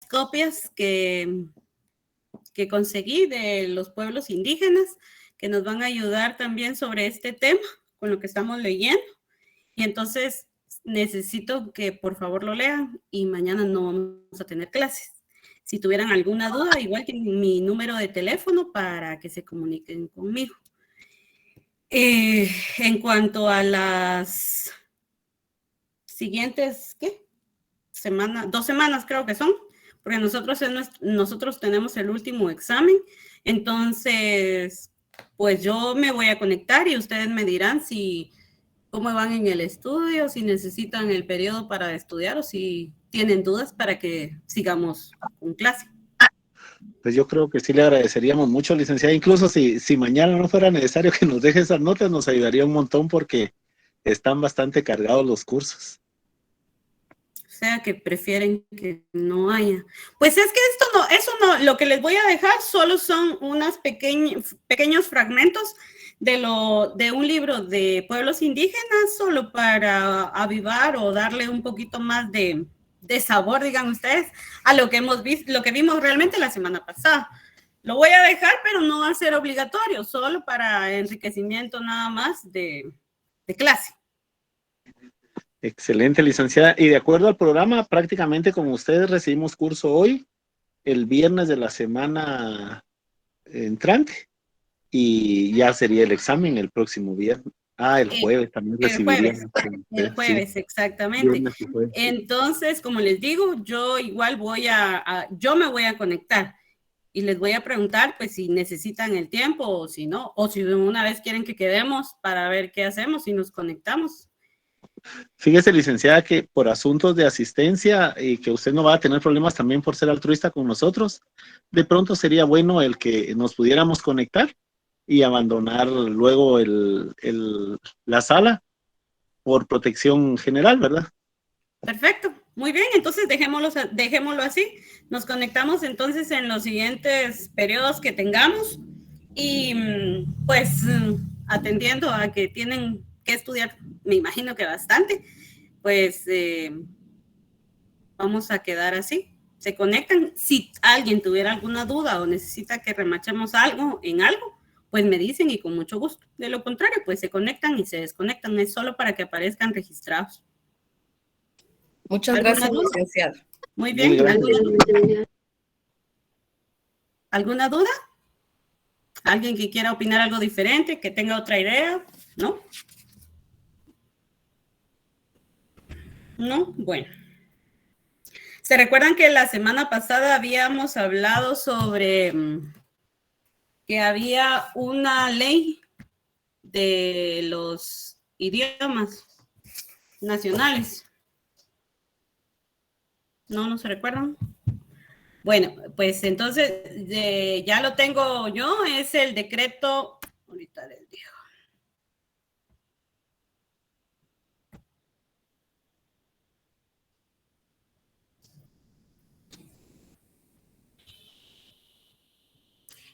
copias que conseguí de los pueblos indígenas, que nos van a ayudar también sobre este tema, con lo que estamos leyendo. Y entonces necesito que por favor lo lean y mañana no vamos a tener clases. Si tuvieran alguna duda, igual tienen mi número de teléfono para que se comuniquen conmigo. En cuanto a las siguientes, ¿qué? 2 semanas creo que son, porque nosotros tenemos el último examen, entonces, pues yo me voy a conectar y ustedes me dirán cómo van en el estudio, si necesitan el periodo para estudiar o si tienen dudas para que sigamos con clase. Pues yo creo que sí le agradeceríamos mucho, licenciada. Incluso si mañana no fuera necesario que nos deje esas notas, nos ayudaría un montón porque están bastante cargados los cursos. O sea, que prefieren que no haya. Pues es que eso no, lo que les voy a dejar solo son unos pequeños fragmentos de un libro de pueblos indígenas, solo para avivar o darle un poquito más de sabor, digan ustedes, a lo que hemos visto, lo que vimos realmente la semana pasada. Lo voy a dejar, pero no va a ser obligatorio, solo para enriquecimiento nada más de clase. Excelente, licenciada. Y de acuerdo al programa, prácticamente como ustedes recibimos curso hoy, el viernes de la semana entrante, y ya sería el examen el próximo viernes. El jueves también recibiríamos. El jueves, sí. Exactamente. Entonces, como les digo, yo igual yo me voy a conectar y les voy a preguntar, pues, si necesitan el tiempo o si no, o si una vez quieren que quedemos para ver qué hacemos y nos conectamos. Fíjese, licenciada, que por asuntos de asistencia y que usted no va a tener problemas también por ser altruista con nosotros, de pronto sería bueno el que nos pudiéramos conectar y abandonar luego la sala por protección general, ¿verdad? Perfecto, muy bien, entonces dejémoslo así. Nos conectamos entonces en los siguientes periodos que tengamos y pues atendiendo a que tienen que estudiar, me imagino que bastante, pues vamos a quedar así. Se conectan. Si alguien tuviera alguna duda o necesita que remachemos algo en algo, pues me dicen y con mucho gusto. De lo contrario, pues se conectan y se desconectan. Es solo para que aparezcan registrados. Muchas gracias, licenciada. Muy bien. ¿Alguna duda? ¿Alguien que quiera opinar algo diferente, que tenga otra idea? ¿No? ¿No? Bueno. ¿Se recuerdan que la semana pasada habíamos hablado sobre que había una ley de los idiomas nacionales? ¿No se recuerdan? Bueno, pues entonces ya lo tengo yo, es el decreto, ahorita les digo.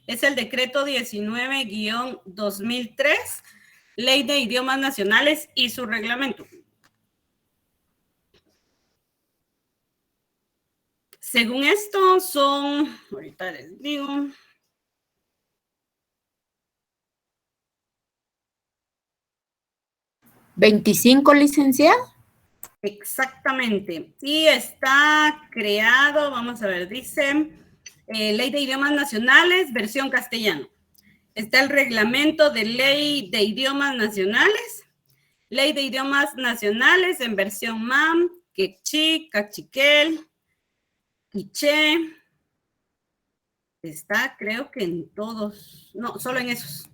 Es el decreto 19-2003, Ley de Idiomas Nacionales y su reglamento. Según esto son, ahorita les digo. ¿25, licenciada? Exactamente. Y está creado, vamos a ver, dice Ley de Idiomas Nacionales, versión castellano. Está el reglamento de Ley de Idiomas Nacionales, Ley de Idiomas Nacionales en versión MAM, Quechí, Cachiquel, Quiché. Está, creo que en todos, no, solo en esos.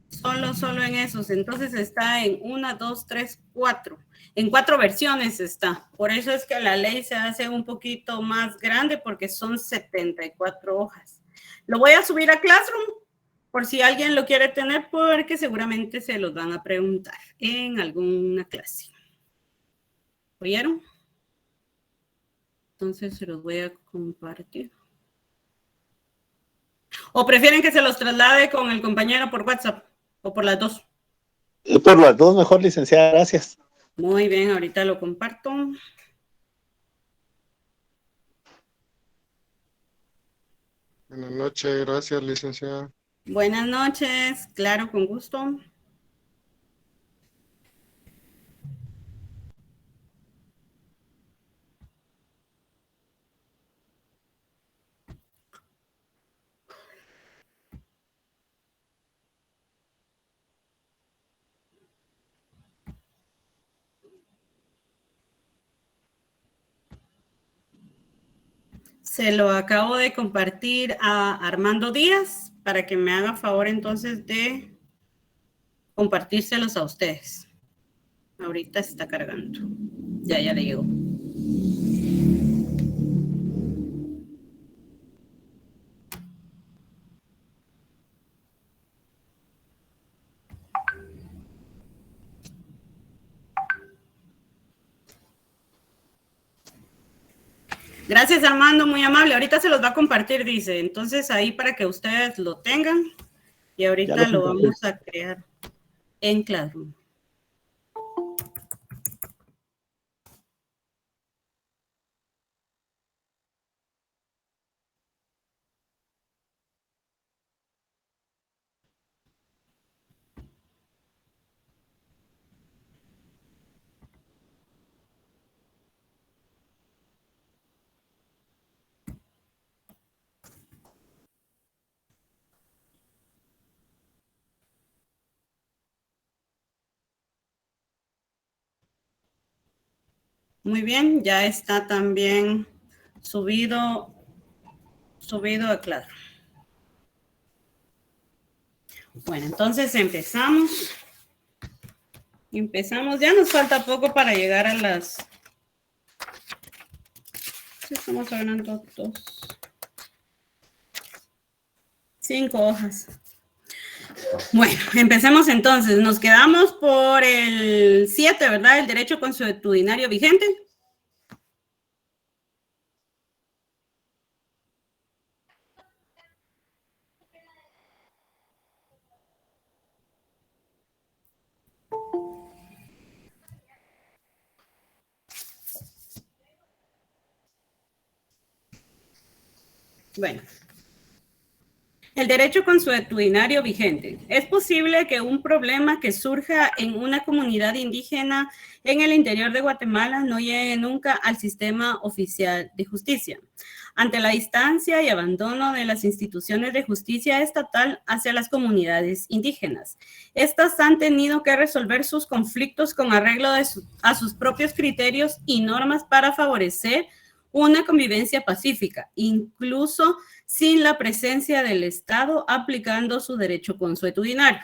Solo en esos. Entonces está en 1, 2, 3, 4. En 4 versiones está. Por eso es que la ley se hace un poquito más grande porque son 74 hojas. Lo voy a subir a Classroom por si alguien lo quiere tener porque seguramente se los van a preguntar en alguna clase. ¿Oyeron? Entonces se los voy a compartir. ¿O prefieren que se los traslade con el compañero por WhatsApp? ¿O por las dos? Por las dos mejor, licenciada, gracias. Muy bien, ahorita lo comparto. Buenas noches, gracias, licenciada. Buenas noches, claro, con gusto. Se lo acabo de compartir a Armando Díaz para que me haga favor entonces de compartírselos a ustedes. Ahorita se está cargando. Ya le llegó. Gracias, Armando, muy amable. Ahorita se los va a compartir, dice. Entonces, ahí para que ustedes lo tengan. Y ahorita lo vamos a crear en Classroom. Muy bien, ya está también subido a Classroom. Bueno, entonces empezamos. Ya nos falta poco para llegar a las... Estamos hablando 5 hojas. Bueno, empecemos entonces. Nos quedamos por el 7, ¿verdad? El derecho consuetudinario vigente. Bueno. El derecho consuetudinario vigente. Es posible que un problema que surja en una comunidad indígena en el interior de Guatemala no llegue nunca al sistema oficial de justicia. Ante la distancia y abandono de las instituciones de justicia estatal hacia las comunidades indígenas, estas han tenido que resolver sus conflictos con arreglo a sus propios criterios y normas para favorecer una convivencia pacífica, incluso sin la presencia del Estado aplicando su derecho consuetudinario.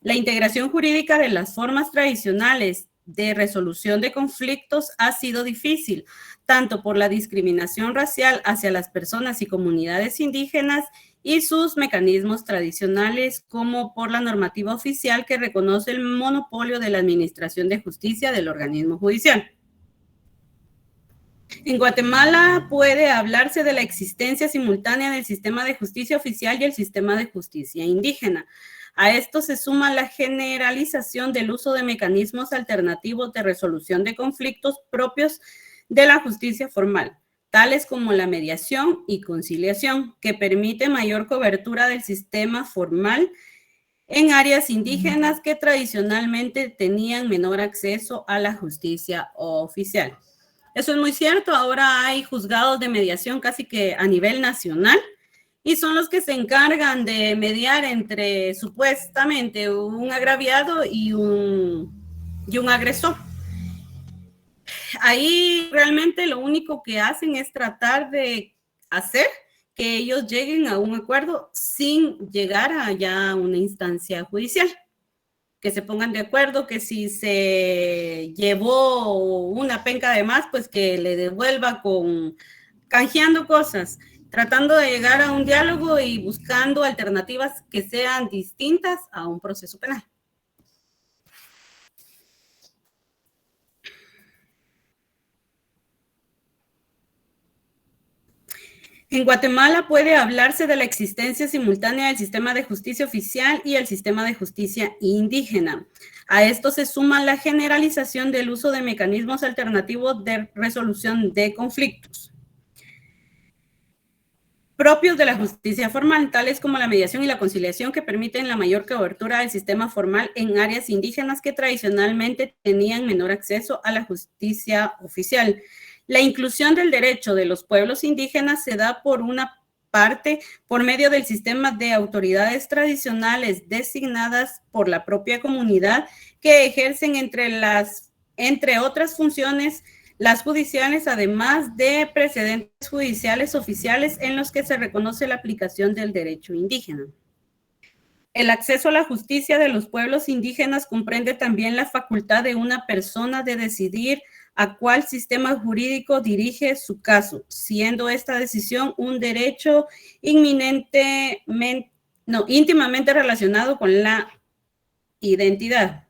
La integración jurídica de las formas tradicionales de resolución de conflictos ha sido difícil, tanto por la discriminación racial hacia las personas y comunidades indígenas y sus mecanismos tradicionales, como por la normativa oficial que reconoce el monopolio de la administración de justicia del organismo judicial. En Guatemala puede hablarse de la existencia simultánea del sistema de justicia oficial y el sistema de justicia indígena. A esto se suma la generalización del uso de mecanismos alternativos de resolución de conflictos propios de la justicia formal, tales como la mediación y conciliación, que permite mayor cobertura del sistema formal en áreas indígenas que tradicionalmente tenían menor acceso a la justicia oficial. Eso es muy cierto. Ahora hay juzgados de mediación casi que a nivel nacional y son los que se encargan de mediar entre supuestamente un agraviado y un agresor. Ahí realmente lo único que hacen es tratar de hacer que ellos lleguen a un acuerdo sin llegar a ya una instancia judicial. Que se pongan de acuerdo, que si se llevó una penca de más, pues que le devuelva canjeando cosas, tratando de llegar a un diálogo y buscando alternativas que sean distintas a un proceso penal. En Guatemala puede hablarse de la existencia simultánea del sistema de justicia oficial y el sistema de justicia indígena. A esto se suma la generalización del uso de mecanismos alternativos de resolución de conflictos. propios de la justicia formal, tales como la mediación y la conciliación, que permiten la mayor cobertura del sistema formal en áreas indígenas que tradicionalmente tenían menor acceso a la justicia oficial. La inclusión del derecho de los pueblos indígenas se da por una parte por medio del sistema de autoridades tradicionales designadas por la propia comunidad que ejercen entre otras funciones las judiciales, además de precedentes judiciales oficiales en los que se reconoce la aplicación del derecho indígena. El acceso a la justicia de los pueblos indígenas comprende también la facultad de una persona de decidir a cuál sistema jurídico dirige su caso, siendo esta decisión un derecho íntimamente relacionado con la identidad.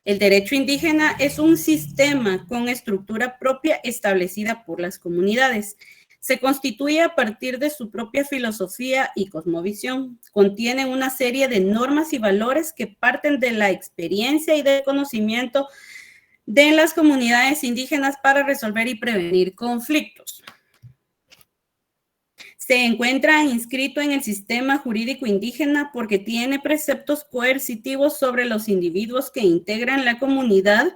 El derecho indígena es un sistema con estructura propia establecida por las comunidades. Se constituye a partir de su propia filosofía y cosmovisión. Contiene una serie de normas y valores que parten de la experiencia y del conocimiento de las comunidades indígenas para resolver y prevenir conflictos. Se encuentra inscrito en el sistema jurídico indígena porque tiene preceptos coercitivos sobre los individuos que integran la comunidad,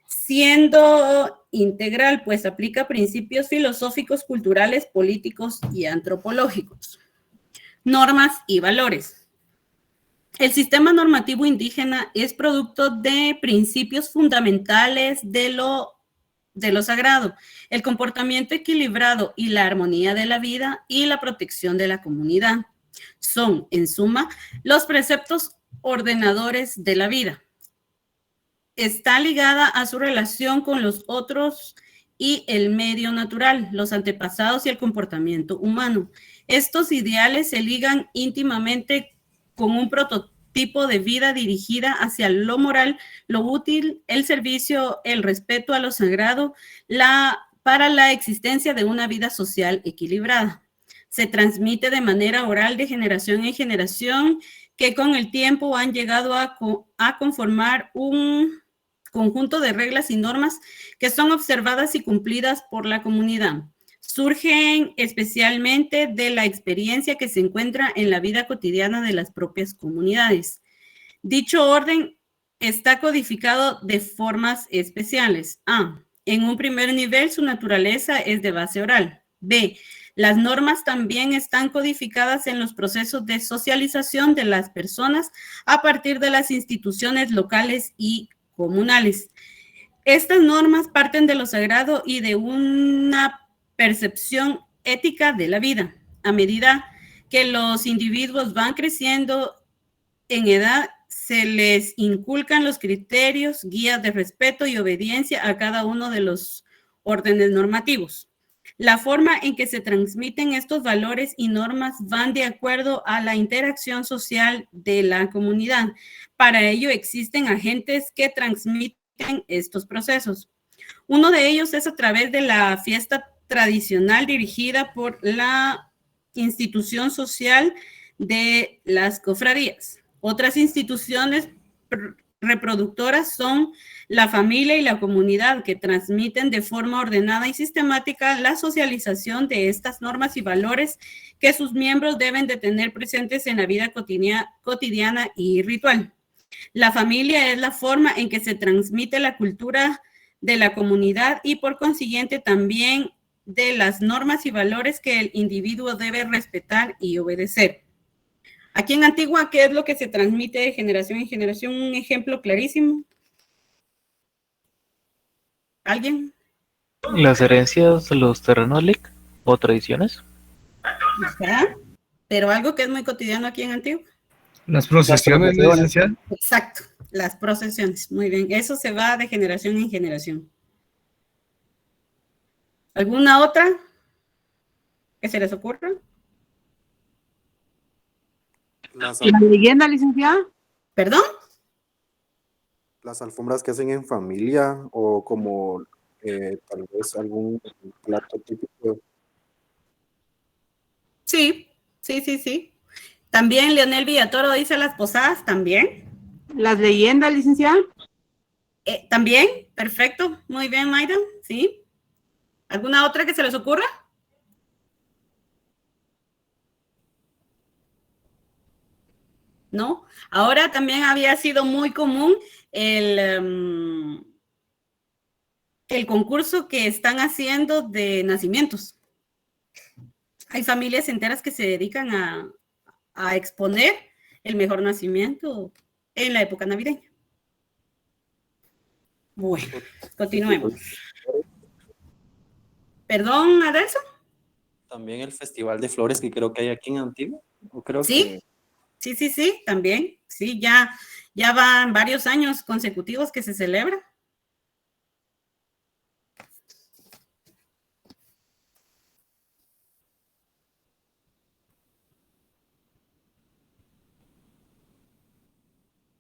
siendo integral, pues aplica principios filosóficos, culturales, políticos y antropológicos. Normas y valores. El sistema normativo indígena es producto de principios fundamentales de lo sagrado, el comportamiento equilibrado y la armonía de la vida y la protección de la comunidad. Son, en suma, los preceptos ordenadores de la vida. Está ligada a su relación con los otros y el medio natural, los antepasados y el comportamiento humano. Estos ideales se ligan íntimamente con un prototipo de vida dirigida hacia lo moral, lo útil, el servicio, el respeto a lo sagrado, para la existencia de una vida social equilibrada. Se transmite de manera oral de generación en generación, que con el tiempo han llegado a conformar un conjunto de reglas y normas que son observadas y cumplidas por la comunidad. Surgen especialmente de la experiencia que se encuentra en la vida cotidiana de las propias comunidades. Dicho orden está codificado de formas especiales. A. En un primer nivel, su naturaleza es de base oral. B. Las normas también están codificadas en los procesos de socialización de las personas a partir de las instituciones locales y comunales. Estas normas parten de lo sagrado y de una percepción ética de la vida. A medida que los individuos van creciendo en edad, se les inculcan los criterios, guías de respeto y obediencia a cada uno de los órdenes normativos. La forma en que se transmiten estos valores y normas van de acuerdo a la interacción social de la comunidad. Para ello existen agentes que transmiten estos procesos. Uno de ellos es a través de la fiesta tradicional dirigida por la institución social de las cofradías. Otras instituciones reproductoras son la familia y la comunidad, que transmiten de forma ordenada y sistemática la socialización de estas normas y valores que sus miembros deben de tener presentes en la vida cotidiana y ritual. La familia es la forma en que se transmite la cultura de la comunidad y por consiguiente también de las normas y valores que el individuo debe respetar y obedecer. Aquí en Antigua, ¿qué es lo que se transmite de generación en generación? Un ejemplo clarísimo. ¿Alguien? Las herencias de los terrenolic o tradiciones. ¿Ya? Pero algo que es muy cotidiano aquí en Antigua. Las procesiones, licenciada. Exacto, las procesiones. Muy bien, eso se va de generación en generación. ¿Alguna otra que se les ocurra? ¿La leyenda, licenciada? ¿Perdón? las alfombras que hacen en familia o como tal vez algún plato típico? Sí. También Leonel Villatoro dice las posadas, también. Las leyendas, licenciada. También, perfecto. Muy bien, Mayra, sí. ¿Alguna otra que se les ocurra? ¿no? Ahora también había sido muy común el concurso que están haciendo de nacimientos. Hay familias enteras que se dedican a exponer el mejor nacimiento en la época navideña. Bueno, continuemos. ¿Perdón, Adelso? También el Festival de Flores que creo que hay aquí en Antigua. Sí, sí, también. Sí, ya van varios años consecutivos que se celebra.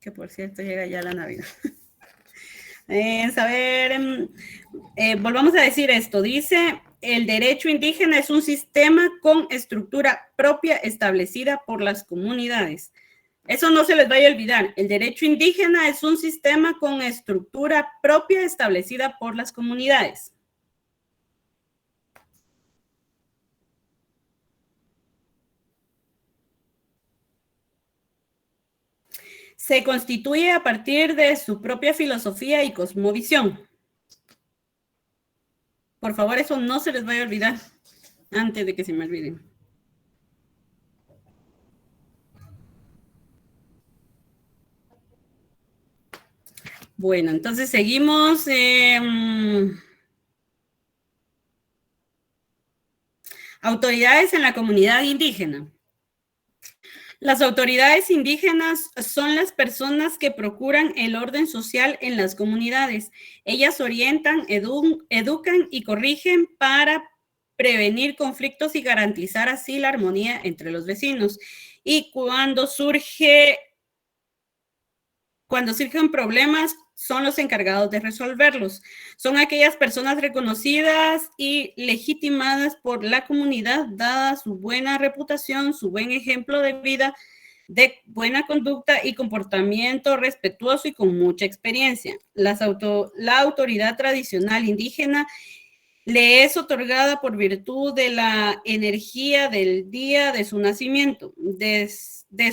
Que por cierto llega ya la Navidad. Volvamos a decir esto. Dice, el derecho indígena es un sistema con estructura propia establecida por las comunidades. Eso no se les vaya a olvidar. El derecho indígena es un sistema con estructura propia establecida por las comunidades. Se constituye a partir de su propia filosofía y cosmovisión. Por favor, eso no se les vaya a olvidar antes de que se me olviden. Bueno, entonces seguimos. Autoridades en la comunidad indígena. Las autoridades indígenas son las personas que procuran el orden social en las comunidades. Ellas orientan, educan y corrigen para prevenir conflictos y garantizar así la armonía entre los vecinos. Y cuando surgen problemas, son los encargados de resolverlos. Son aquellas personas reconocidas y legitimadas por la comunidad, dada su buena reputación, su buen ejemplo de vida, de buena conducta y comportamiento respetuoso y con mucha experiencia. La autoridad tradicional indígena le es otorgada por virtud de la energía del día de su nacimiento, de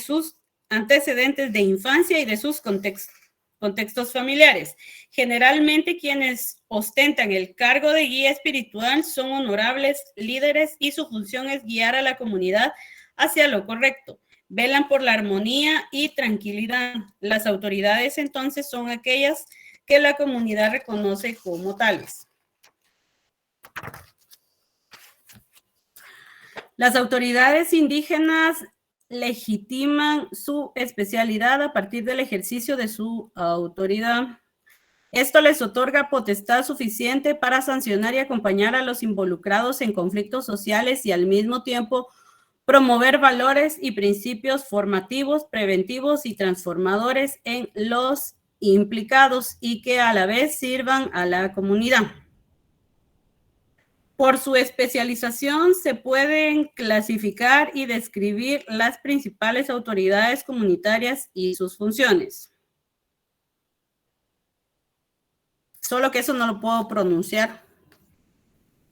sus antecedentes de infancia y de sus contextos familiares. Generalmente quienes ostentan el cargo de guía espiritual son honorables líderes y su función es guiar a la comunidad hacia lo correcto. Velan por la armonía y tranquilidad. Las autoridades entonces son aquellas que la comunidad reconoce como tales. Las autoridades indígenas legitiman su especialidad a partir del ejercicio de su autoridad. Esto les otorga potestad suficiente para sancionar y acompañar a los involucrados en conflictos sociales y al mismo tiempo promover valores y principios formativos, preventivos y transformadores en los implicados y que a la vez sirvan a la comunidad. Por su especialización se pueden clasificar y describir las principales autoridades comunitarias y sus funciones. Solo que eso no lo puedo pronunciar.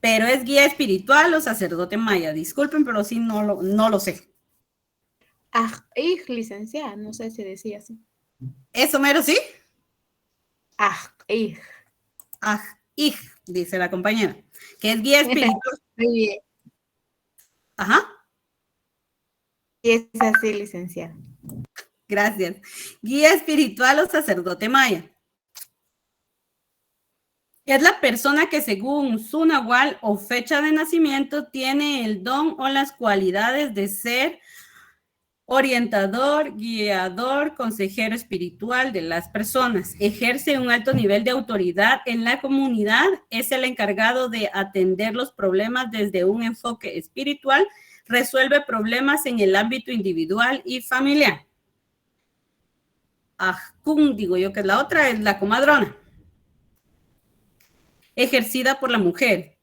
Pero es guía espiritual o sacerdote maya. Disculpen, pero sí no lo sé. Licenciada, no sé si decía así. ¿Eso mero sí? Dice la compañera. Que es guía espiritual. Muy bien. Ajá. Y es así, licenciada. Gracias. Guía espiritual o sacerdote maya. Es la persona que según su nahual o fecha de nacimiento tiene el don o las cualidades de ser orientador, guiador, consejero espiritual de las personas. Ejerce un alto nivel de autoridad en la comunidad. Es el encargado de atender los problemas desde un enfoque espiritual. Resuelve problemas en el ámbito individual y familiar. Ajkun, digo yo que la otra es la comadrona. Ejercida por la mujer.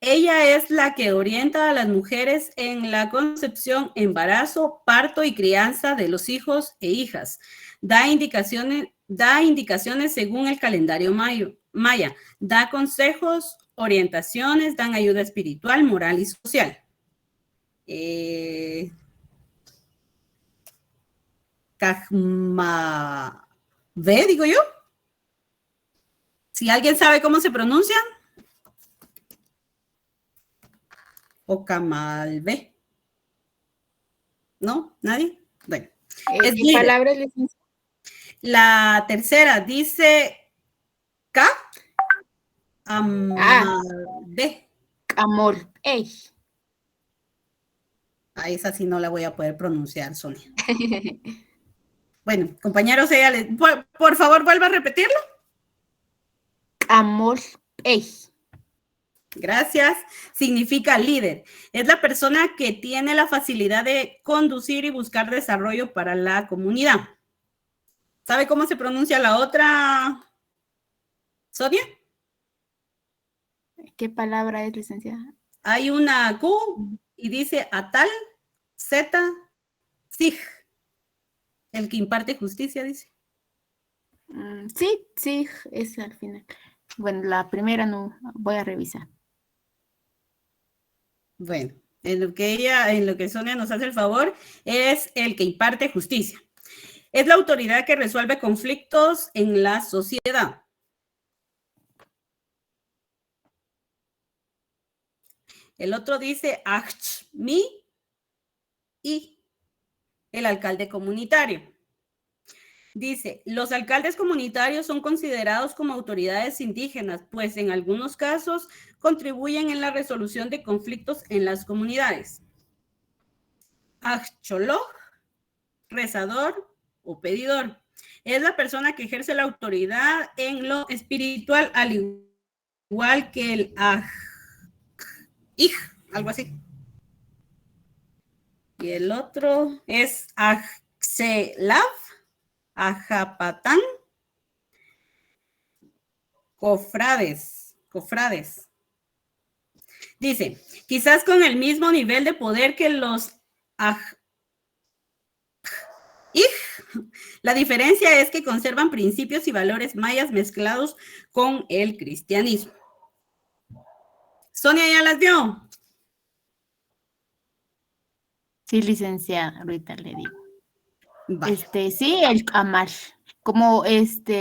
Ella es la que orienta a las mujeres en la concepción, embarazo, parto y crianza de los hijos e hijas. Da indicaciones según el calendario maya. Da consejos, orientaciones, dan ayuda espiritual, moral y social. Cajmavé, digo yo. Si alguien sabe cómo se pronuncia. O Camalvé. ¿No? ¿Nadie? Bueno. Es ¿Qué líder. palabra es licenciada? La tercera dice K. Amalvé. Amor. Ey. A esa sí no la voy a poder pronunciar, Sonia. Bueno, compañeros, por favor, vuelva a repetirlo. Amor. Ey. Gracias. Significa líder. Es la persona que tiene la facilidad de conducir y buscar desarrollo para la comunidad. ¿Sabe cómo se pronuncia la otra, Sonia? ¿Qué palabra es, licenciada? Hay una Q y dice Atal, Z, Sig. El que imparte justicia, dice. Sí, sí, es al final. Bueno, la primera no, voy a revisar. Bueno, en lo que Sonia nos hace el favor, es el que imparte justicia. Es la autoridad que resuelve conflictos en la sociedad. El otro dice Achmi y el alcalde comunitario. Dice, los alcaldes comunitarios son considerados como autoridades indígenas, pues en algunos casos contribuyen en la resolución de conflictos en las comunidades. Acholo, rezador o pedidor. Es la persona que ejerce la autoridad en lo espiritual, al igual que el algo así. Y el otro es Axelav, Ajapatán, cofrades. Dice, quizás con el mismo nivel de poder que los la diferencia es que conservan principios y valores mayas mezclados con el cristianismo. Sonia, ¿ya las dio? Sí, licenciada, ahorita le digo. Vale. Sí, el Amal. Como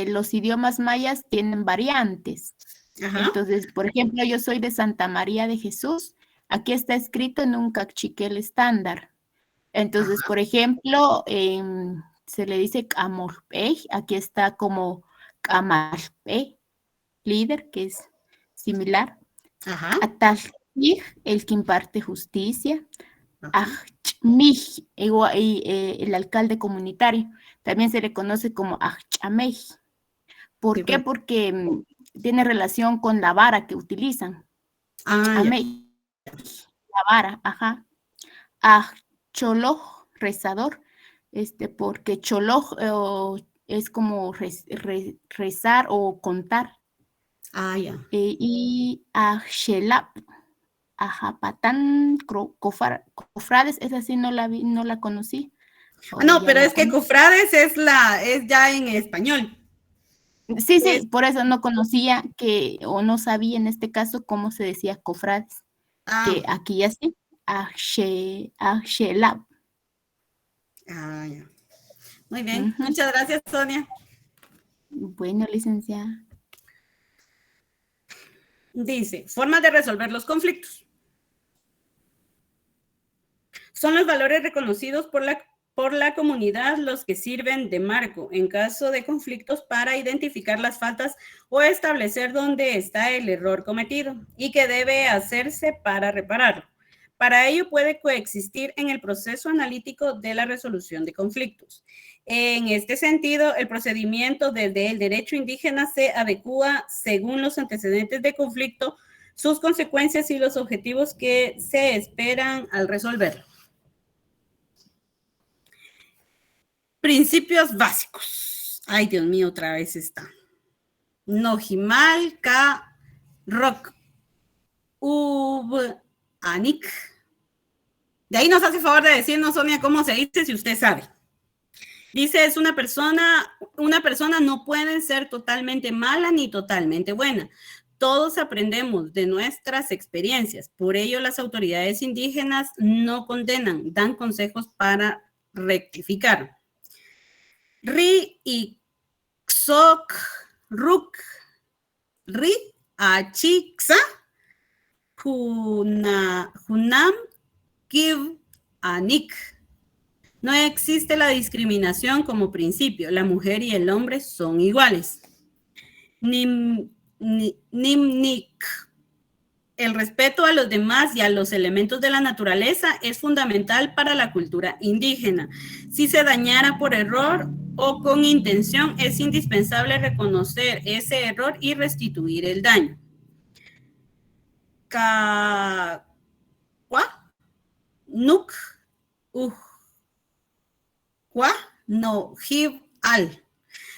los idiomas mayas tienen variantes. Ajá. Entonces, por ejemplo, yo soy de Santa María de Jesús. Aquí está escrito en un cachiquel estándar. Entonces, por ejemplo, se le dice Amorpey. Aquí está como Amalpey, líder, que es similar. Ajá. Atalij, el que imparte justicia. Achmij, el alcalde comunitario. También se le conoce como Achmej. ¿Por qué? Porque tiene relación con la vara que utilizan. Amej, la vara, ajá. Choloj, rezador, porque choloj es como rezar o contar. Ya. Y Axelap, Ajapatán, cofrades, esa sí no la conocí. No, pero es que cofrades es ya en español. Sí, por eso no conocía o no sabía en este caso cómo se decía cofrades. Que aquí ya sí, Axelap. Ya. Muy bien, muchas gracias, Sonia. Bueno, licenciada. Dice, formas de resolver los conflictos. Son los valores reconocidos por la comunidad los que sirven de marco en caso de conflictos para identificar las faltas o establecer dónde está el error cometido y qué debe hacerse para repararlo. Para ello puede coexistir en el proceso analítico de la resolución de conflictos. En este sentido, el procedimiento desde el derecho indígena se adecúa según los antecedentes de conflicto, sus consecuencias y los objetivos que se esperan al resolverlo. Principios básicos. Ay, Dios mío, otra vez está. Nojimal, K, Rock, Ub, Anik. De ahí nos hace favor de decirnos, Sonia, cómo se dice si usted sabe. Dice, es una persona no puede ser totalmente mala ni totalmente buena. Todos aprendemos de nuestras experiencias. Por ello, las autoridades indígenas no condenan, dan consejos para rectificar. Ri y Xok, Ruk, Ri, Achiksa, Hunam, Kiv, Anik. No existe la discriminación como principio. La mujer y el hombre son iguales. Nimnik. El respeto a los demás y a los elementos de la naturaleza es fundamental para la cultura indígena. Si se dañara por error o con intención, es indispensable reconocer ese error y restituir el daño. Kwa, Nuk, Kwa, no, Hib, Al.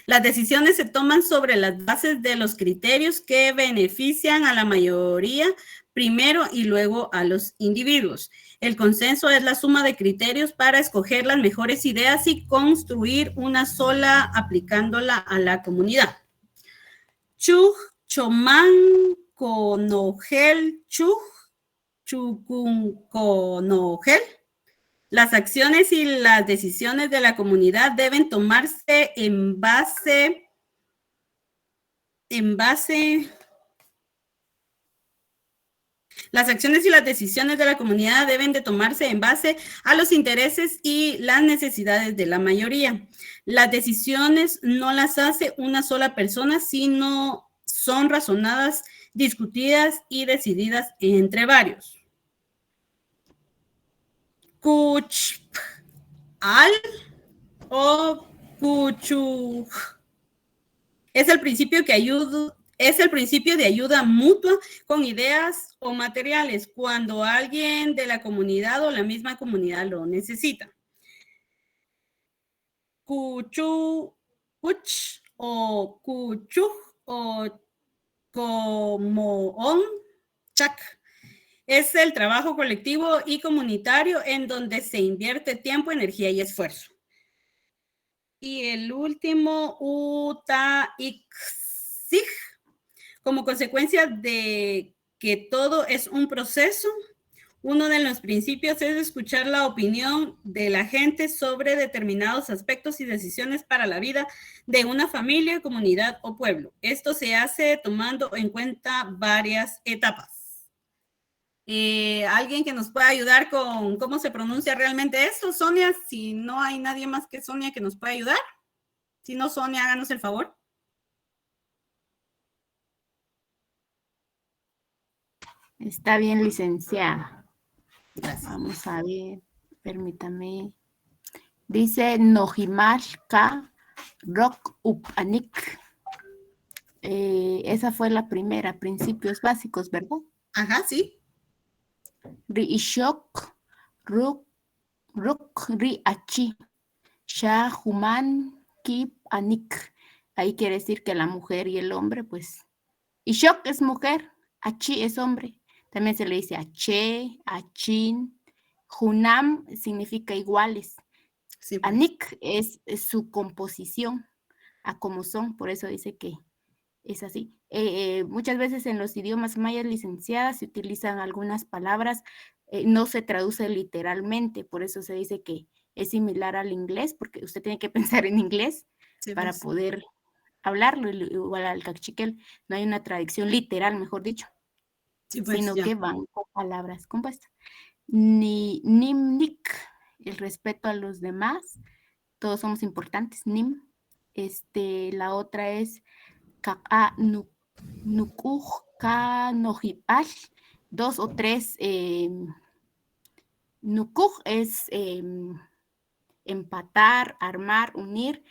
Las decisiones se toman sobre las bases de los criterios que benefician a la mayoría primero y luego a los individuos. El consenso es la suma de criterios para escoger las mejores ideas y construir una sola aplicándola a la comunidad. Chuj, Choman, Konogel, Chuj, Chukun, Konogel. Las acciones y las decisiones de la comunidad deben tomarse en base Las acciones y las decisiones de la comunidad deben de tomarse en base a los intereses y las necesidades de la mayoría. Las decisiones no las hace una sola persona, sino son razonadas, discutidas y decididas entre varios. Kuch al o kuchu es el principio de ayuda mutua con ideas o materiales cuando alguien de la comunidad o la misma comunidad lo necesita. Kuchu, kuch o kuchu o como on chak. Es el trabajo colectivo y comunitario en donde se invierte tiempo, energía y esfuerzo. Y el último, uta ixig, como consecuencia de que todo es un proceso, uno de los principios es escuchar la opinión de la gente sobre determinados aspectos y decisiones para la vida de una familia, comunidad o pueblo. Esto se hace tomando en cuenta varias etapas. ¿Alguien que nos pueda ayudar con cómo se pronuncia realmente esto? Sonia, si no hay nadie más que Sonia que nos pueda ayudar. Si no, Sonia, háganos el favor. Está bien, licenciada. Gracias. Vamos a ver, permítame. Dice Nojimashka Rock Upanik. Esa fue la primera, principios básicos, ¿verdad? Ajá, sí. Riishok, Ruk, Riachi, Shah, Human, Kip, Anik. Ahí quiere decir que la mujer y el hombre, pues. Ishok es mujer, Achi es hombre. También se le dice Ache, Achin. Hunam significa iguales. Sí, pues. Anik es su composición, a como son, por eso dice que es así. Muchas veces en los idiomas mayas licenciadas se utilizan algunas palabras, no se traduce literalmente, por eso se dice que es similar al inglés, porque usted tiene que pensar en inglés Sí, para pues. poder hablarlo, igual al cachiquel, no hay una traducción literal, mejor dicho, Sí, pues, sino ya. que van con palabras compuestas. Nimnik, el respeto a los demás, todos somos importantes, nim. La otra es Nukuj, Kanojipal, 2 o 3. Nukuj es empatar, armar, unir.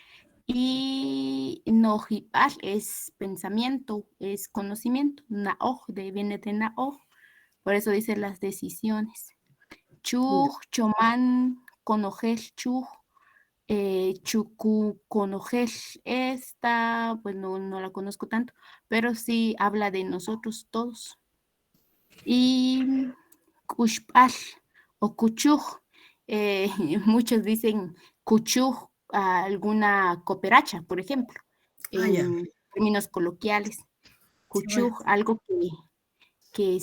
Y Nojipal es pensamiento, es conocimiento. Naoj, viene de Naoj. Por eso dice las decisiones. Chuj, Choman, Konojel, Chuj. Chuku Konogel, esta, pues no la conozco tanto, pero sí habla de nosotros todos. Y Kushpal o Kuchuj, muchos dicen Kuchuj a alguna cooperacha, por ejemplo, en términos coloquiales. Kuchuj, sí, algo que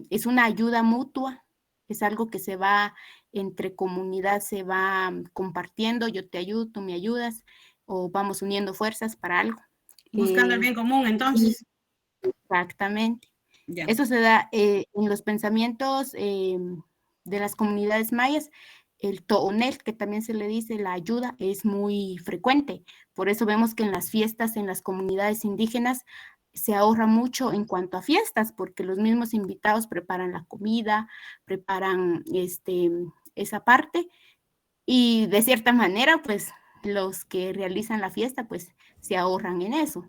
es una ayuda mutua, es algo que se va entre comunidad, se va compartiendo, yo te ayudo, tú me ayudas, o vamos uniendo fuerzas para algo. Buscando el bien común, entonces. Exactamente. Ya. Eso se da en los pensamientos de las comunidades mayas. El toonel, que también se le dice la ayuda, es muy frecuente. Por eso vemos que en las fiestas, en las comunidades indígenas, se ahorra mucho en cuanto a fiestas, porque los mismos invitados preparan la comida, preparan esa parte, y de cierta manera, pues, los que realizan la fiesta, pues, se ahorran en eso.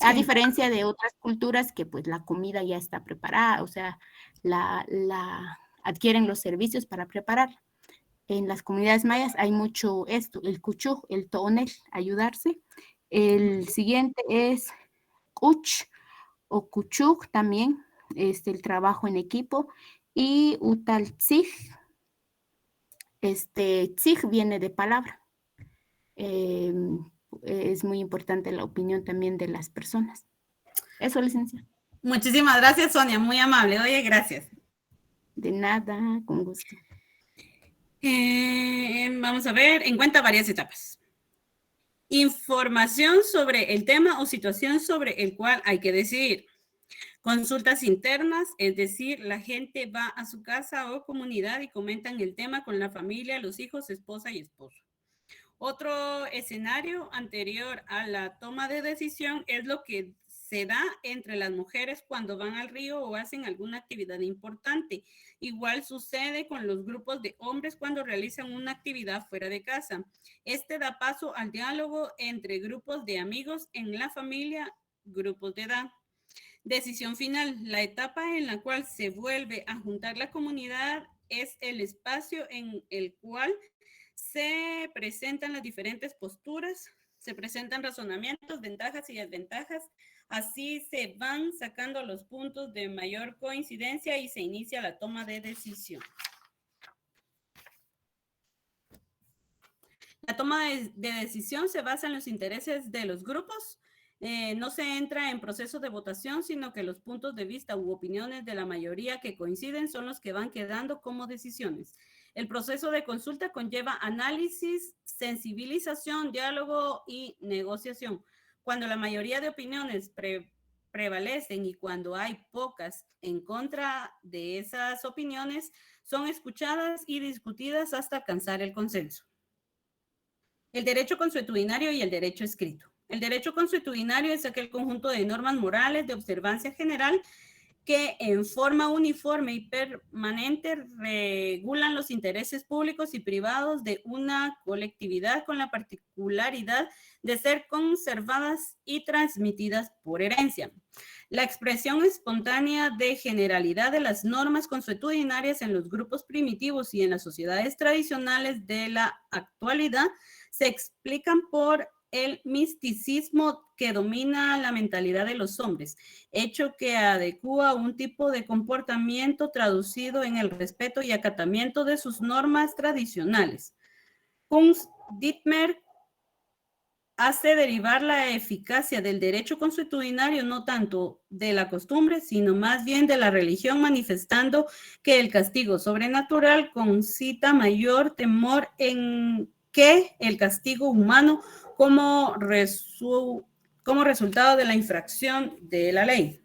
A diferencia de otras culturas que, pues, la comida ya está preparada, o sea, la adquieren los servicios para prepararla. En las comunidades mayas hay mucho esto, el cuchuj, el toonel, ayudarse. El siguiente es kuch o kuchuj también, el trabajo en equipo. Y utaltzij, tzij viene de palabra. Es muy importante la opinión también de las personas. Eso, licenciada. Muchísimas gracias, Sonia, muy amable. Oye, gracias. De nada, con gusto. Vamos a ver, en cuenta varias etapas. Información sobre el tema o situación sobre el cual hay que decidir. Consultas internas, es decir, la gente va a su casa o comunidad y comentan el tema con la familia, los hijos, esposa y esposo. Otro escenario anterior a la toma de decisión es lo que se da entre las mujeres cuando van al río o hacen alguna actividad importante. Igual sucede con los grupos de hombres cuando realizan una actividad fuera de casa. Este da paso al diálogo entre grupos de amigos en la familia, grupos de edad. Decisión final. La etapa en la cual se vuelve a juntar la comunidad es el espacio en el cual se presentan las diferentes posturas, se presentan razonamientos, ventajas y desventajas. Así se van sacando los puntos de mayor coincidencia y se inicia la toma de decisión. La toma de decisión se basa en los intereses de los grupos. No se entra en proceso de votación, sino que los puntos de vista u opiniones de la mayoría que coinciden son los que van quedando como decisiones. El proceso de consulta conlleva análisis, sensibilización, diálogo y negociación. Cuando la mayoría de opiniones prevalecen y cuando hay pocas en contra de esas opiniones, son escuchadas y discutidas hasta alcanzar el consenso. El derecho consuetudinario y el derecho escrito. El derecho consuetudinario es aquel conjunto de normas morales de observancia general que en forma uniforme y permanente regulan los intereses públicos y privados de una colectividad con la particularidad de ser conservadas y transmitidas por herencia. La expresión espontánea de generalidad de las normas consuetudinarias en los grupos primitivos y en las sociedades tradicionales de la actualidad se explican por el misticismo que domina la mentalidad de los hombres, hecho que adecúa un tipo de comportamiento traducido en el respeto y acatamiento de sus normas tradicionales. Kunz Dittmer hace derivar la eficacia del derecho consuetudinario no tanto de la costumbre, sino más bien de la religión, manifestando que el castigo sobrenatural concita mayor temor en que el castigo humano como resultado de la infracción de la ley.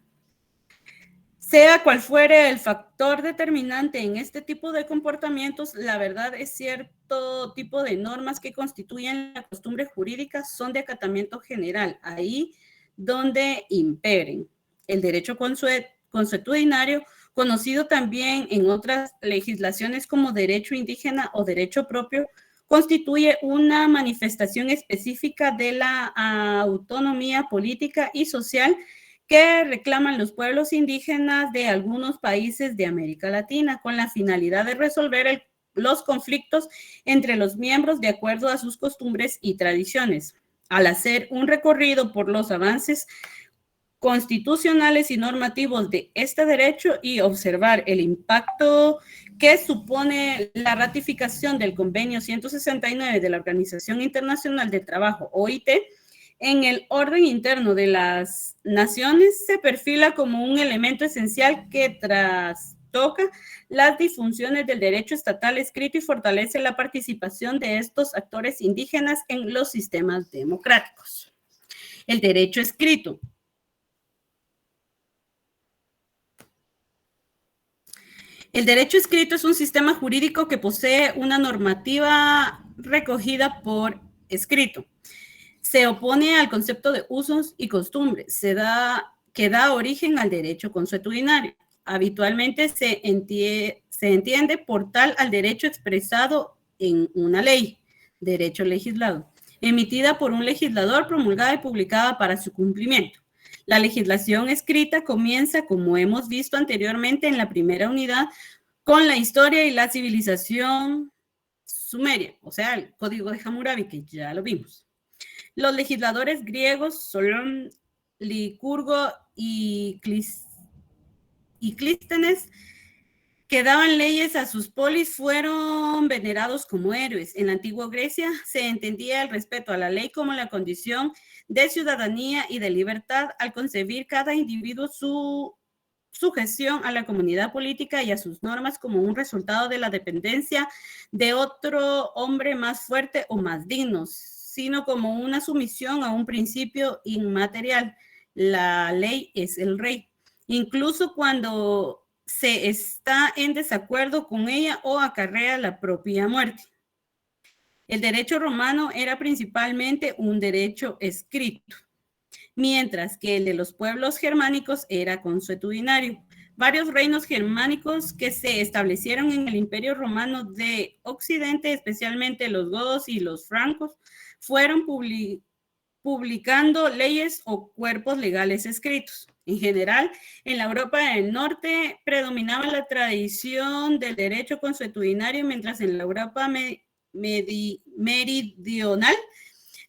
Sea cual fuere el factor determinante en este tipo de comportamientos, la verdad es cierto tipo de normas que constituyen la costumbre jurídica son de acatamiento general, ahí donde imperen. El derecho consuetudinario, conocido también en otras legislaciones como derecho indígena o derecho propio, constituye una manifestación específica de la autonomía política y social que reclaman los pueblos indígenas de algunos países de América Latina con la finalidad de resolver los conflictos entre los miembros de acuerdo a sus costumbres y tradiciones. Al hacer un recorrido por los avances constitucionales y normativos de este derecho y observar el impacto que supone la ratificación del Convenio 169 de la Organización Internacional del Trabajo, OIT, en el orden interno de las naciones, se perfila como un elemento esencial que toca las disfunciones del derecho estatal escrito y fortalece la participación de estos actores indígenas en los sistemas democráticos. El derecho escrito. El derecho escrito es un sistema jurídico que posee una normativa recogida por escrito. Se opone al concepto de usos y costumbres, que da origen al derecho consuetudinario. Habitualmente se entiende por tal al derecho expresado en una ley, derecho legislado, emitida por un legislador, promulgada y publicada para su cumplimiento. La legislación escrita comienza, como hemos visto anteriormente en la primera unidad, con la historia y la civilización sumeria, o sea, el Código de Hammurabi, que ya lo vimos. Los legisladores griegos, Solón, Licurgo y Clístenes, que daban leyes a sus polis, fueron venerados como héroes. En la antigua Grecia se entendía el respeto a la ley como la condición de ciudadanía y de libertad al concebir cada individuo su sujeción a la comunidad política y a sus normas como un resultado de la dependencia de otro hombre más fuerte o más digno, sino como una sumisión a un principio inmaterial. La ley es el rey, incluso cuando se está en desacuerdo con ella o acarrea la propia muerte. El derecho romano era principalmente un derecho escrito, mientras que el de los pueblos germánicos era consuetudinario. Varios reinos germánicos que se establecieron en el Imperio Romano de Occidente, especialmente los godos y los francos, fueron publicando leyes o cuerpos legales escritos. En general, en la Europa del Norte predominaba la tradición del derecho consuetudinario, mientras en la Europa meridional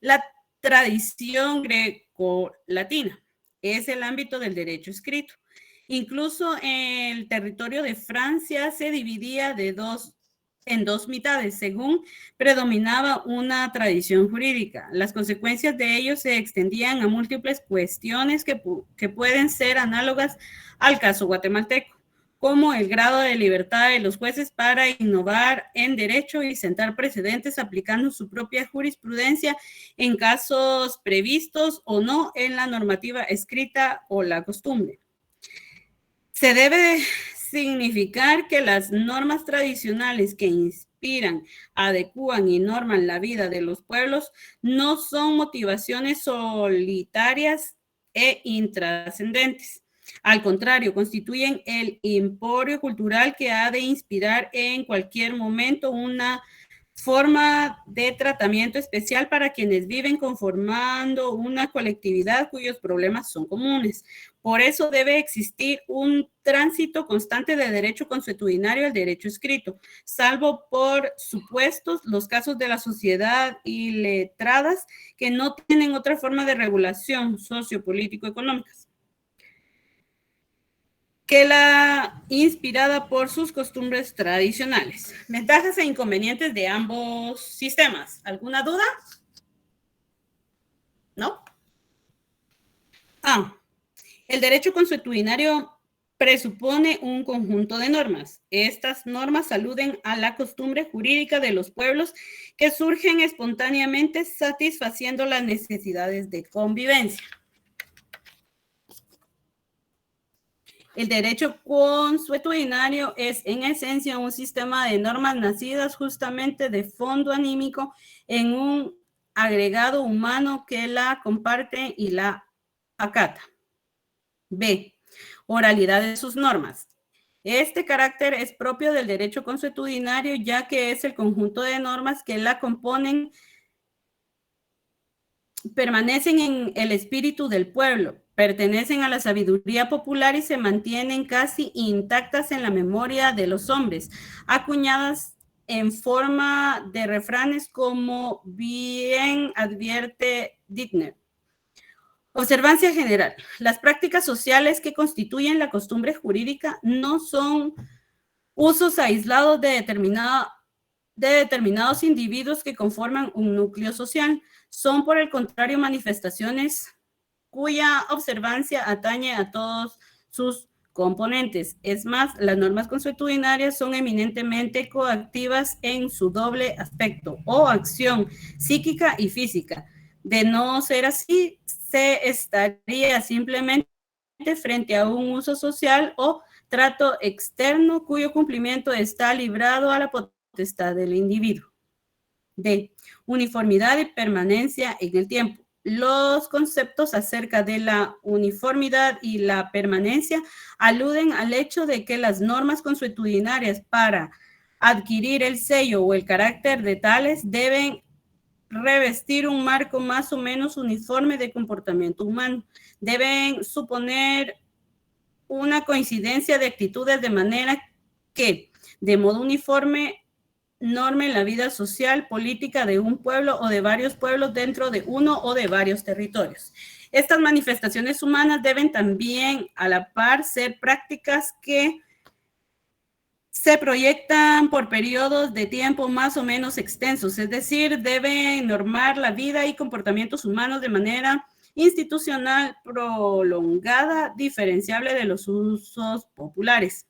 la tradición greco-latina es el ámbito del derecho escrito. Incluso el territorio de Francia se dividía en dos mitades, según predominaba una tradición jurídica. Las consecuencias de ello se extendían a múltiples cuestiones que pueden ser análogas al caso guatemalteco, como el grado de libertad de los jueces para innovar en derecho y sentar precedentes aplicando su propia jurisprudencia en casos previstos o no en la normativa escrita o la costumbre. Se debe significar que las normas tradicionales que inspiran, adecúan y norman la vida de los pueblos no son motivaciones solitarias e intrascendentes. Al contrario, constituyen el emporio cultural que ha de inspirar en cualquier momento una forma de tratamiento especial para quienes viven conformando una colectividad cuyos problemas son comunes. Por eso debe existir un tránsito constante de derecho consuetudinario al derecho escrito, salvo por supuestos los casos de la sociedad iletradas que no tienen otra forma de regulación sociopolítico-económica que la inspirada por sus costumbres tradicionales. Ventajas e inconvenientes de ambos sistemas. ¿Alguna duda? ¿No? El derecho consuetudinario presupone un conjunto de normas. Estas normas aluden a la costumbre jurídica de los pueblos que surgen espontáneamente satisfaciendo las necesidades de convivencia. El derecho consuetudinario es en esencia un sistema de normas nacidas justamente de fondo anímico en un agregado humano que la comparte y la acata. B. Oralidad de sus normas. Este carácter es propio del derecho consuetudinario, ya que es el conjunto de normas que la componen, permanecen en el espíritu del pueblo, pertenecen a la sabiduría popular y se mantienen casi intactas en la memoria de los hombres, acuñadas en forma de refranes como bien advierte Dittner. Observancia general. Las prácticas sociales que constituyen la costumbre jurídica no son usos aislados de determinados individuos que conforman un núcleo social. Son, por el contrario, manifestaciones cuya observancia atañe a todos sus componentes. Es más, las normas consuetudinarias son eminentemente coactivas en su doble aspecto, o acción psíquica y física. De no ser así, se estaría simplemente frente a un uso social o trato externo cuyo cumplimiento está librado a la potestad del individuo. D. Uniformidad y permanencia en el tiempo. Los conceptos acerca de la uniformidad y la permanencia aluden al hecho de que las normas consuetudinarias para adquirir el sello o el carácter de tales deben revestir un marco más o menos uniforme de comportamiento humano. Deben suponer una coincidencia de actitudes de manera que, de modo uniforme, norme la vida social, política de un pueblo o de varios pueblos dentro de uno o de varios territorios. Estas manifestaciones humanas deben también, a la par, ser prácticas que se proyectan por periodos de tiempo más o menos extensos, es decir, deben normar la vida y comportamientos humanos de manera institucional prolongada, diferenciable de los usos populares.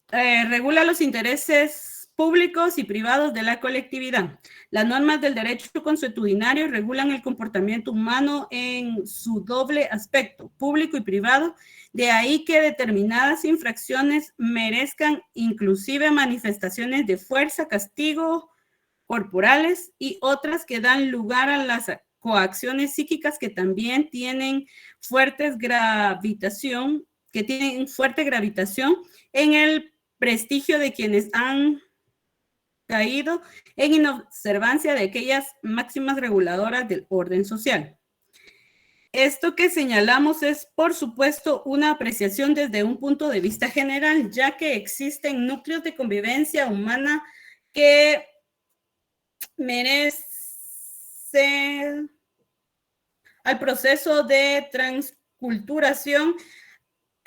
Regula los intereses públicos y privados de la colectividad. Las normas del derecho consuetudinario regulan el comportamiento humano en su doble aspecto, público y privado. De ahí que determinadas infracciones merezcan inclusive manifestaciones de fuerza, castigo corporales, y otras que dan lugar a las coacciones psíquicas que también tienen fuerte gravitación en el prestigio de quienes han caído en inobservancia de aquellas máximas reguladoras del orden social. Esto que señalamos es, por supuesto, una apreciación desde un punto de vista general, ya que existen núcleos de convivencia humana que merecen al proceso de transculturación,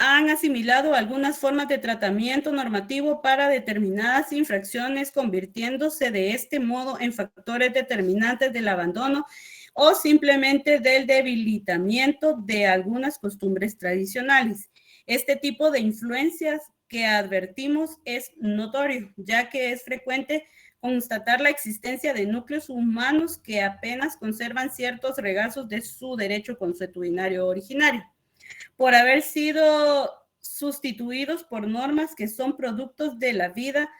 han asimilado algunas formas de tratamiento normativo para determinadas infracciones, convirtiéndose de este modo en factores determinantes del abandono o simplemente del debilitamiento de algunas costumbres tradicionales. Este tipo de influencias que advertimos es notorio, ya que es frecuente constatar la existencia de núcleos humanos que apenas conservan ciertos regazos de su derecho consuetudinario originario, por haber sido sustituidos por normas que son productos de la vida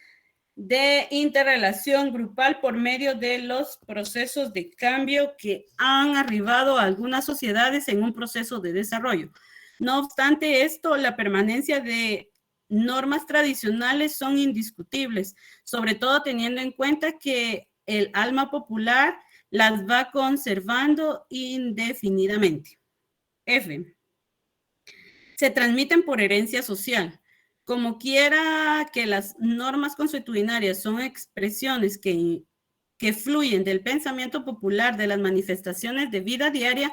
de interrelación grupal por medio de los procesos de cambio que han arribado a algunas sociedades en un proceso de desarrollo. No obstante esto, la permanencia de normas tradicionales son indiscutibles, sobre todo teniendo en cuenta que el alma popular las va conservando indefinidamente. F. Se transmiten por herencia social. Como quiera que las normas consuetudinarias son expresiones que fluyen del pensamiento popular, de las manifestaciones de vida diaria,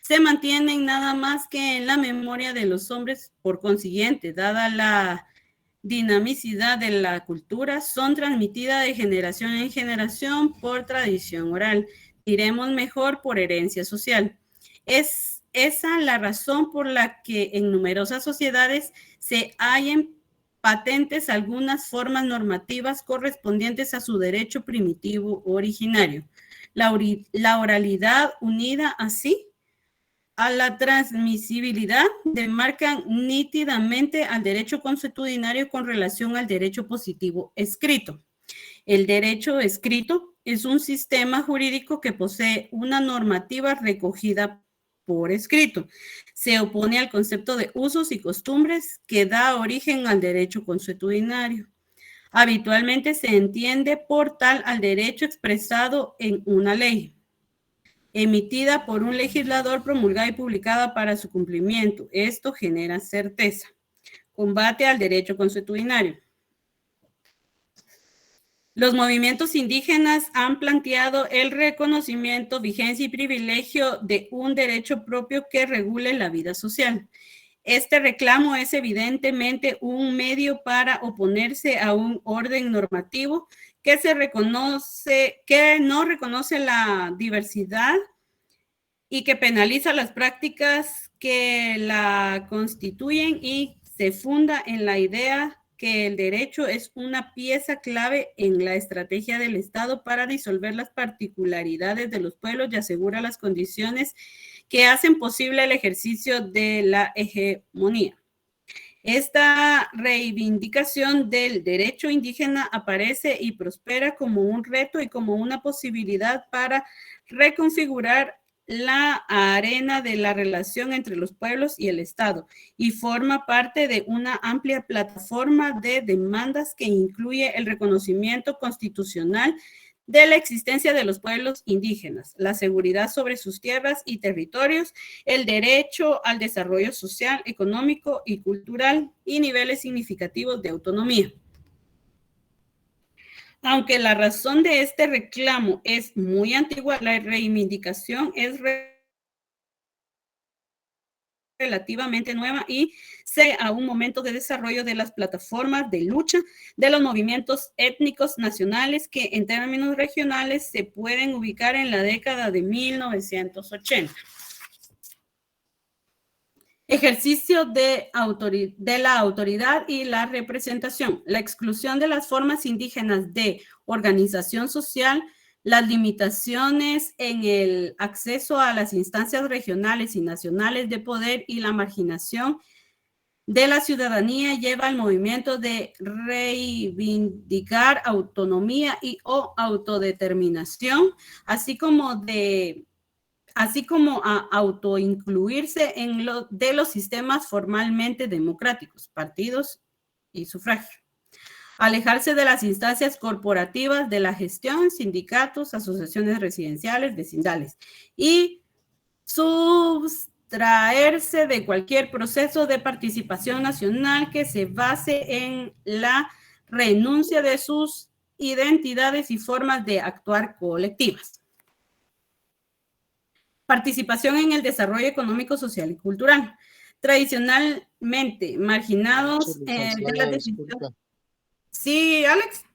se mantienen nada más que en la memoria de los hombres. Por consiguiente, dada la dinamicidad de la cultura, son transmitidas de generación en generación por tradición oral. Diremos mejor por herencia social. Es esa la razón por la que en numerosas sociedades se hallan patentes algunas formas normativas correspondientes a su derecho primitivo originario. La oralidad unida así a la transmisibilidad demarcan nítidamente al derecho consuetudinario con relación al derecho positivo escrito. El derecho escrito es un sistema jurídico que posee una normativa recogida por escrito. Se opone al concepto de usos y costumbres que da origen al derecho consuetudinario. Habitualmente se entiende por tal al derecho expresado en una ley, emitida por un legislador, promulgada y publicada para su cumplimiento. Esto genera certeza. Combate al derecho consuetudinario. Los movimientos indígenas han planteado el reconocimiento, vigencia y privilegio de un derecho propio que regule la vida social. Este reclamo es evidentemente un medio para oponerse a un orden normativo que no reconoce la diversidad y que penaliza las prácticas que la constituyen y se funda en la idea que el derecho es una pieza clave en la estrategia del Estado para disolver las particularidades de los pueblos y asegura las condiciones que hacen posible el ejercicio de la hegemonía. Esta reivindicación del derecho indígena aparece y prospera como un reto y como una posibilidad para reconfigurar la arena de la relación entre los pueblos y el Estado y forma parte de una amplia plataforma de demandas que incluye el reconocimiento constitucional de la existencia de los pueblos indígenas, la seguridad sobre sus tierras y territorios, el derecho al desarrollo social, económico y cultural y niveles significativos de autonomía. Aunque la razón de este reclamo es muy antigua, la reivindicación es relativamente nueva y se a un momento de desarrollo de las plataformas de lucha de los movimientos étnicos nacionales que en términos regionales se pueden ubicar en la década de 1980. Ejercicio de la autoridad y la representación, la exclusión de las formas indígenas de organización social, las limitaciones en el acceso a las instancias regionales y nacionales de poder y la marginación de la ciudadanía lleva al movimiento de reivindicar autonomía y o autodeterminación, así como a autoincluirse de los sistemas formalmente democráticos, partidos y sufragio. Alejarse de las instancias corporativas de la gestión, sindicatos, asociaciones residenciales, vecindales y sustraerse de cualquier proceso de participación nacional que se base en la renuncia de sus identidades y formas de actuar colectivas. Participación en el desarrollo económico, social y cultural. Tradicionalmente marginados de las decisiones. Sí, Alex.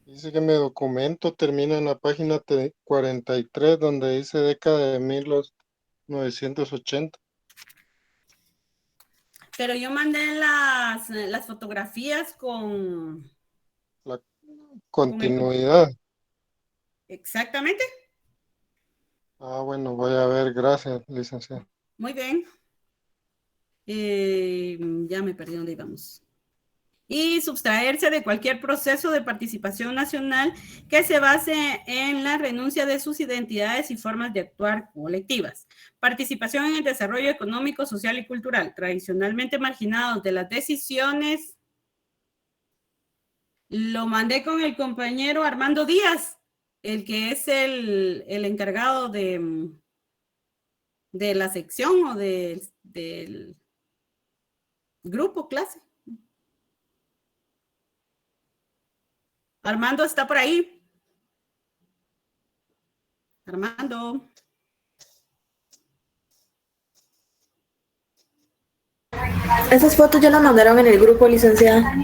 Dice que mi documento termina en la página 43, donde dice década de 1980. Pero yo mandé las fotografías con... La continuidad. Exactamente. Ah, bueno, voy a ver, gracias, licenciado. Muy bien. Ya me perdí dónde íbamos. Y sustraerse de cualquier proceso de participación nacional que se base en la renuncia de sus identidades y formas de actuar colectivas. Participación en el desarrollo económico, social y cultural, tradicionalmente marginados de las decisiones. Lo mandé con el compañero Armando Díaz, el que es el encargado de la sección o del grupo, clase. Armando está por ahí. Armando. Esas fotos ya las mandaron en el grupo, licenciada.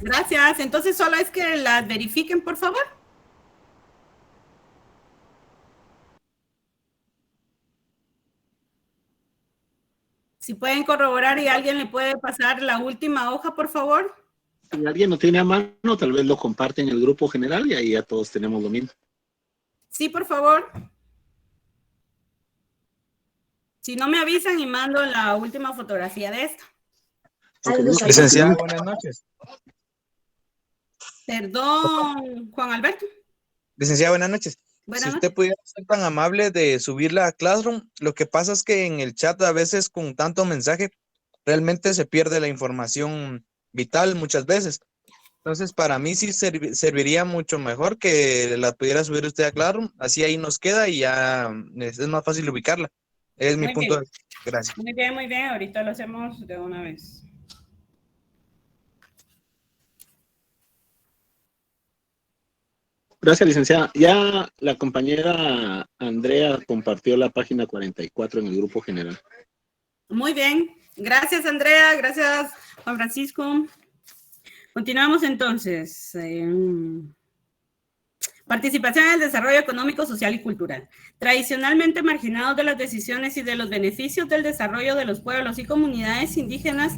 Gracias. Entonces solo es que las verifiquen, por favor. Si pueden corroborar y alguien le puede pasar la última hoja, por favor. Si alguien lo tiene a mano, tal vez lo comparte en el grupo general y ahí ya todos tenemos lo mismo. Sí, por favor. Si no me avisan y mando la última fotografía de esta. Licenciada, buenas noches. Perdón, Juan Alberto. Licenciada, buenas noches. Buenas Si noches. usted pudiera ser tan amable de subirla a Classroom, lo que pasa es que en el chat a veces con tanto mensaje realmente se pierde la información vital muchas veces. Entonces, para mí sí serviría mucho mejor que la pudiera subir usted a Classroom, así ahí nos queda y ya es más fácil ubicarla. Es mi punto de vista. Gracias. Muy bien, muy bien. Ahorita lo hacemos de una vez. Gracias, licenciada. Ya la compañera Andrea compartió la página 44 en el grupo general. Muy bien. Gracias, Andrea. Gracias, Juan Francisco. Continuamos entonces. Participación en el desarrollo económico, social y cultural. Tradicionalmente marginados de las decisiones y de los beneficios del desarrollo de los pueblos y comunidades indígenas,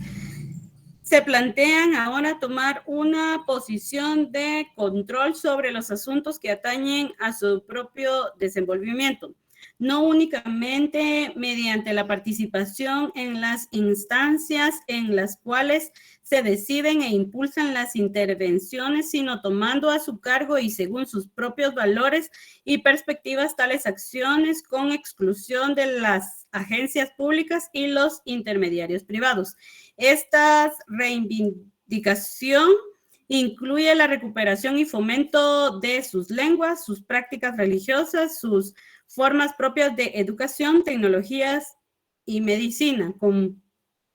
se plantean ahora tomar una posición de control sobre los asuntos que atañen a su propio desenvolvimiento, no únicamente mediante la participación en las instancias en las cuales se deciden e impulsan las intervenciones, sino tomando a su cargo y según sus propios valores y perspectivas tales acciones con exclusión de las agencias públicas y los intermediarios privados. Esta reivindicación incluye la recuperación y fomento de sus lenguas, sus prácticas religiosas, sus formas propias de educación, tecnologías y medicina,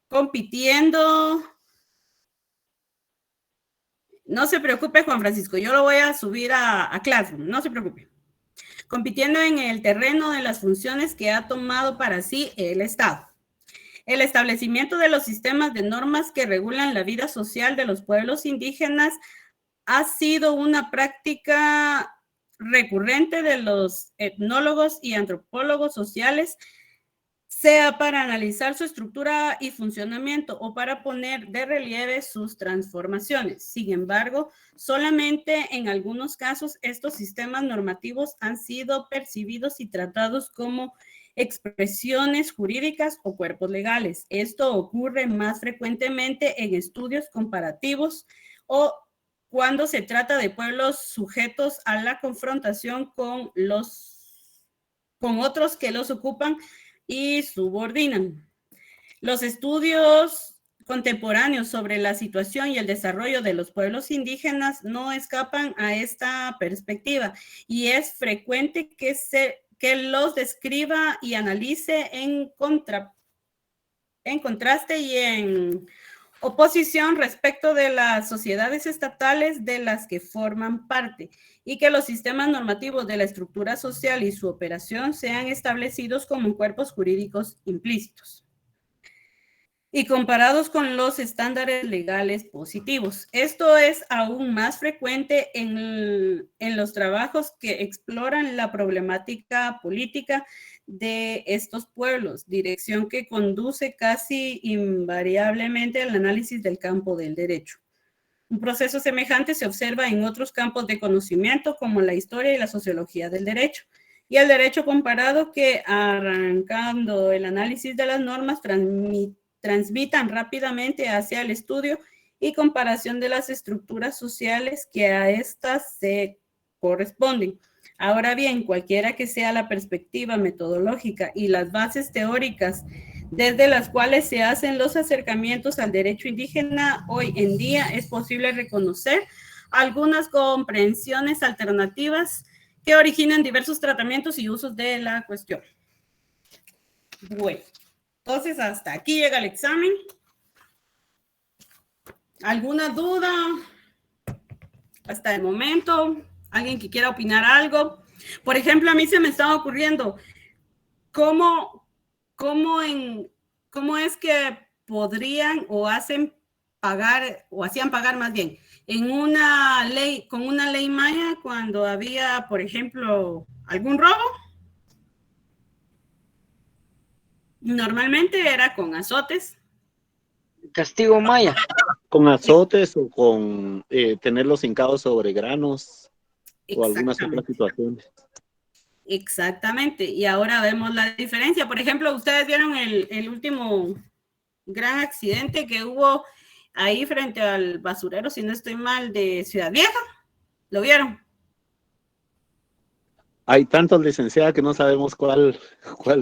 compitiendo. No se preocupe, Juan Francisco, yo lo voy a subir a Classroom, no se preocupe. Compitiendo en el terreno de las funciones que ha tomado para sí el Estado. El establecimiento de los sistemas de normas que regulan la vida social de los pueblos indígenas ha sido una práctica recurrente de los etnólogos y antropólogos sociales, sea para analizar su estructura y funcionamiento o para poner de relieve sus transformaciones. Sin embargo, solamente en algunos casos estos sistemas normativos han sido percibidos y tratados como expresiones jurídicas o cuerpos legales. Esto ocurre más frecuentemente en estudios comparativos o cuando se trata de pueblos sujetos a la confrontación con otros que los ocupan y subordinan. Los estudios contemporáneos sobre la situación y el desarrollo de los pueblos indígenas no escapan a esta perspectiva y es frecuente que los describa y analice en contraste y en oposición respecto de las sociedades estatales de las que forman parte y que los sistemas normativos de la estructura social y su operación sean establecidos como cuerpos jurídicos implícitos y comparados con los estándares legales positivos. Esto es aún más frecuente en los trabajos que exploran la problemática política de estos pueblos, dirección que conduce casi invariablemente al análisis del campo del derecho. Un proceso semejante se observa en otros campos de conocimiento como la historia y la sociología del derecho, y el derecho comparado que, arrancando el análisis de las normas, transmitan rápidamente hacia el estudio y comparación de las estructuras sociales que a estas se corresponden. Ahora bien, cualquiera que sea la perspectiva metodológica y las bases teóricas desde las cuales se hacen los acercamientos al derecho indígena, hoy en día es posible reconocer algunas comprensiones alternativas que originan diversos tratamientos y usos de la cuestión. Bueno, entonces hasta aquí llega el examen. ¿Alguna duda hasta el momento? ¿Alguien que quiera opinar algo? Por ejemplo, a mí se me estaba ocurriendo cómo es que podrían o hacen pagar, o hacían pagar más bien, en una ley, con una ley maya cuando había, por ejemplo, algún robo. Normalmente era con azotes. Castigo maya. Con azotes o con tenerlos hincados sobre granos o algunas otras situaciones. Exactamente, y ahora vemos la diferencia. Por ejemplo, ustedes vieron el último gran accidente que hubo ahí frente al basurero, si no estoy mal, de Ciudad Vieja. ¿Lo vieron? Hay tantos, licenciada, que no sabemos cuál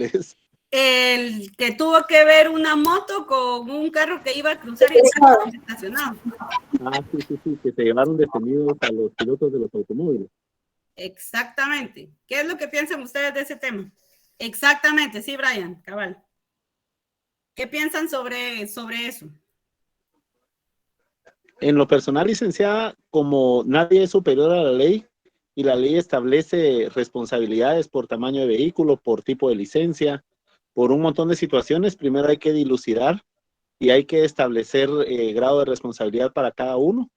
es. El que tuvo que ver una moto con un carro que iba a cruzar y estaba estacionado. Ah, sí, que se llevaron detenidos a los pilotos de los automóviles. Exactamente. ¿Qué es lo que piensan ustedes de ese tema? Exactamente, sí, Brian, cabal. ¿Qué piensan sobre eso? En lo personal, licenciada, como nadie es superior a la ley y la ley establece responsabilidades por tamaño de vehículo, por tipo de licencia, por un montón de situaciones, primero hay que dilucidar y hay que establecer grado de responsabilidad para cada uno.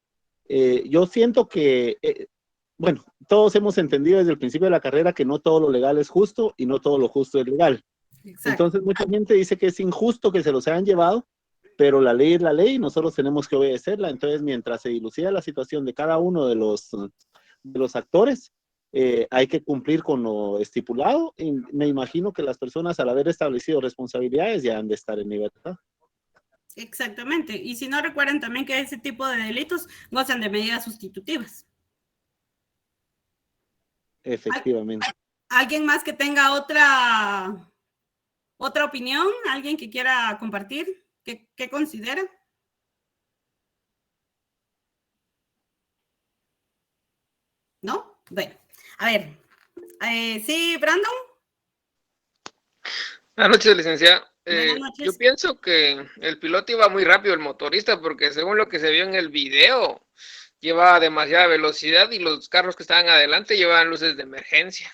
Yo siento que, bueno, todos hemos entendido desde el principio de la carrera que no todo lo legal es justo y no todo lo justo es legal. Exacto. Entonces mucha gente dice que es injusto que se los hayan llevado, pero la ley es la ley y nosotros tenemos que obedecerla. Entonces, mientras se dilucida la situación de cada uno de los actores, hay que cumplir con lo estipulado, y me imagino que las personas, al haber establecido responsabilidades, ya han de estar en libertad. Exactamente. Y si no, recuerden también que ese tipo de delitos gozan de medidas sustitutivas. Efectivamente. ¿Alguien más que tenga otra opinión? ¿Alguien que quiera compartir? ¿Qué considera? ¿No? Bueno, a ver. Sí, Brandon. Buenas noches, licenciada. Buenas noches. Yo pienso que el piloto iba muy rápido, el motorista, porque según lo que se vio en el video, llevaba demasiada velocidad y los carros que estaban adelante llevaban luces de emergencia.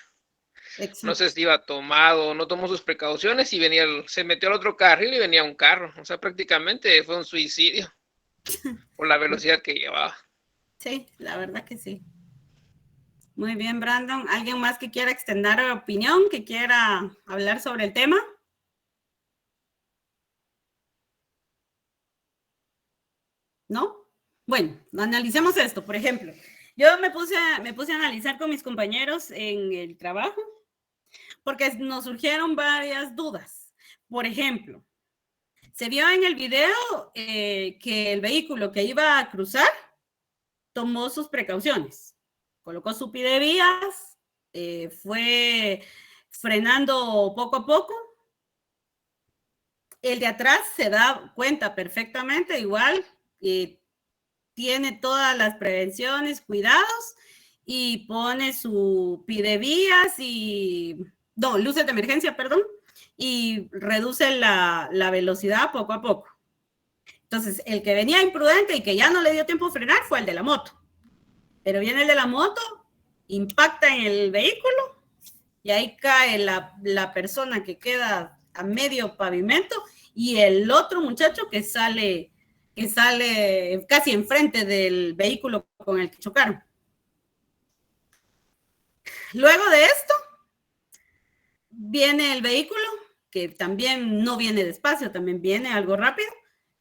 Exacto. No sé si iba tomado, no tomó sus precauciones y se metió al otro carril y venía un carro. O sea, prácticamente fue un suicidio por la velocidad que llevaba. Sí, la verdad que sí. Muy bien, Brandon. ¿Alguien más que quiera extender opinión, que quiera hablar sobre el tema? ¿No? Bueno, analicemos esto. Por ejemplo, yo me puse a analizar con mis compañeros en el trabajo porque nos surgieron varias dudas. Por ejemplo, se vio en el video que el vehículo que iba a cruzar tomó sus precauciones. Colocó su pidevías, fue frenando poco a poco. El de atrás se da cuenta perfectamente, igual, tiene todas las prevenciones, cuidados, y pone su pidevías luces de emergencia, perdón, y reduce la velocidad poco a poco. Entonces, el que venía imprudente y que ya no le dio tiempo a frenar fue el de la moto. Pero viene el de la moto, impacta en el vehículo y ahí cae la persona que queda a medio pavimento y el otro muchacho que sale casi enfrente del vehículo con el que chocaron. Luego de esto, viene el vehículo, que también no viene despacio, también viene algo rápido,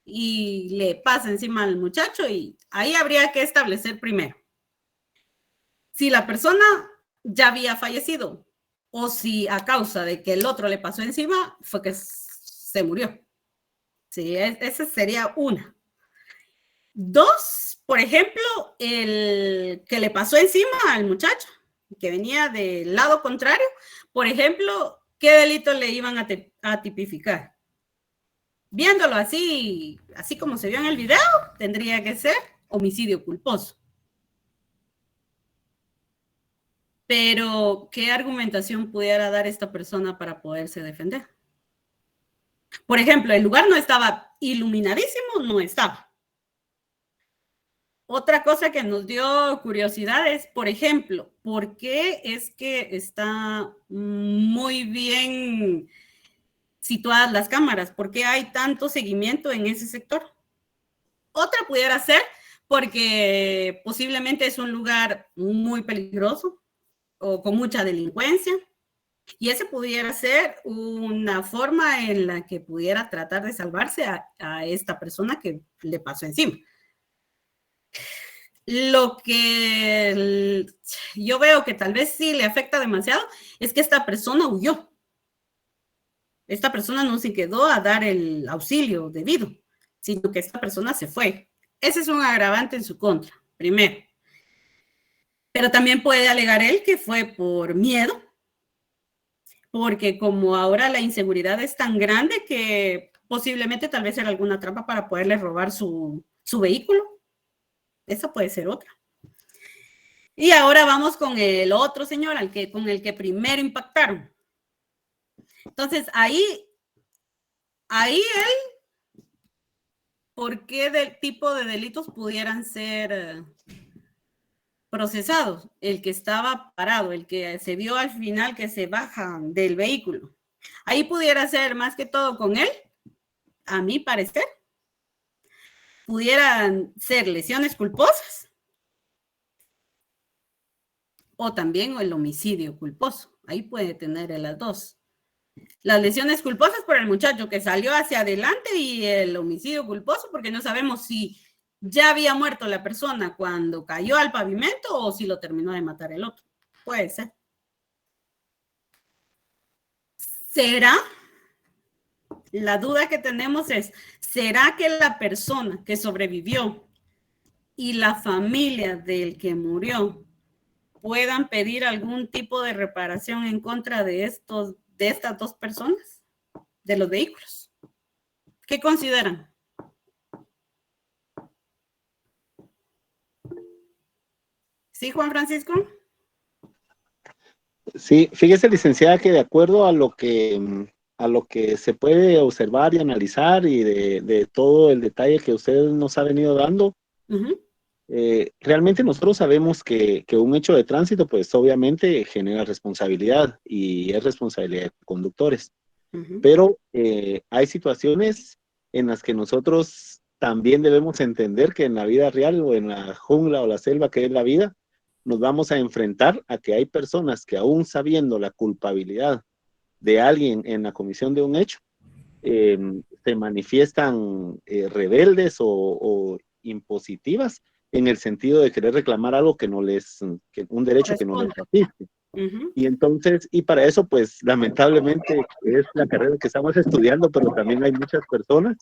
y le pasa encima al muchacho, y ahí habría que establecer primero si la persona ya había fallecido o si a causa de que el otro le pasó encima fue que se murió. Sí, esa sería una. Dos, por ejemplo, el que le pasó encima al muchacho, que venía del lado contrario, por ejemplo, ¿qué delito le iban a tipificar? Viéndolo así como se vio en el video, tendría que ser homicidio culposo. Pero, ¿qué argumentación pudiera dar esta persona para poderse defender? Por ejemplo, el lugar no estaba iluminadísimo, no estaba. Otra cosa que nos dio curiosidad es, por ejemplo, ¿por qué es que está muy bien situadas las cámaras? ¿Por qué hay tanto seguimiento en ese sector? Otra pudiera ser porque posiblemente es un lugar muy peligroso o con mucha delincuencia, y ese pudiera ser una forma en la que pudiera tratar de salvarse a esta persona que le pasó encima. Lo que yo veo que tal vez sí le afecta demasiado es que esta persona huyó. Esta persona no se quedó a dar el auxilio debido, sino que esta persona se fue. Ese es un agravante en su contra, primero. Pero también puede alegar él que fue por miedo, porque como ahora la inseguridad es tan grande que posiblemente tal vez era alguna trampa para poderle robar su vehículo. Esa puede ser otra. Y ahora vamos con el otro señor con el que primero impactaron. Entonces, ahí él, ¿por qué del tipo de delitos pudieran ser procesados? El que estaba parado, el que se vio al final que se baja del vehículo. Ahí pudiera ser más que todo con él, a mi parecer. Pudieran ser lesiones culposas o también el homicidio culposo. Ahí puede tener las dos. Las lesiones culposas por el muchacho que salió hacia adelante y el homicidio culposo porque no sabemos si ya había muerto la persona cuando cayó al pavimento o si lo terminó de matar el otro. Puede ser. ¿Será? La duda que tenemos es, ¿será que la persona que sobrevivió y la familia del que murió puedan pedir algún tipo de reparación en contra de estas dos personas, de los vehículos? ¿Qué consideran? ¿Sí, Juan Francisco? Sí, fíjese, licenciada, que de acuerdo a lo que se puede observar y analizar y de todo el detalle que usted nos ha venido dando, realmente nosotros sabemos que un hecho de tránsito, pues obviamente genera responsabilidad y es responsabilidad de conductores. Pero hay situaciones en las que nosotros también debemos entender que en la vida real o en la jungla o la selva que es la vida, nos vamos a enfrentar a que hay personas que aún sabiendo la culpabilidad de alguien en la comisión de un hecho, se manifiestan rebeldes o impositivas en el sentido de querer reclamar algo que no les, un derecho que no les asiste. Y entonces, y para eso, pues lamentablemente es la carrera que estamos estudiando, pero también hay muchas personas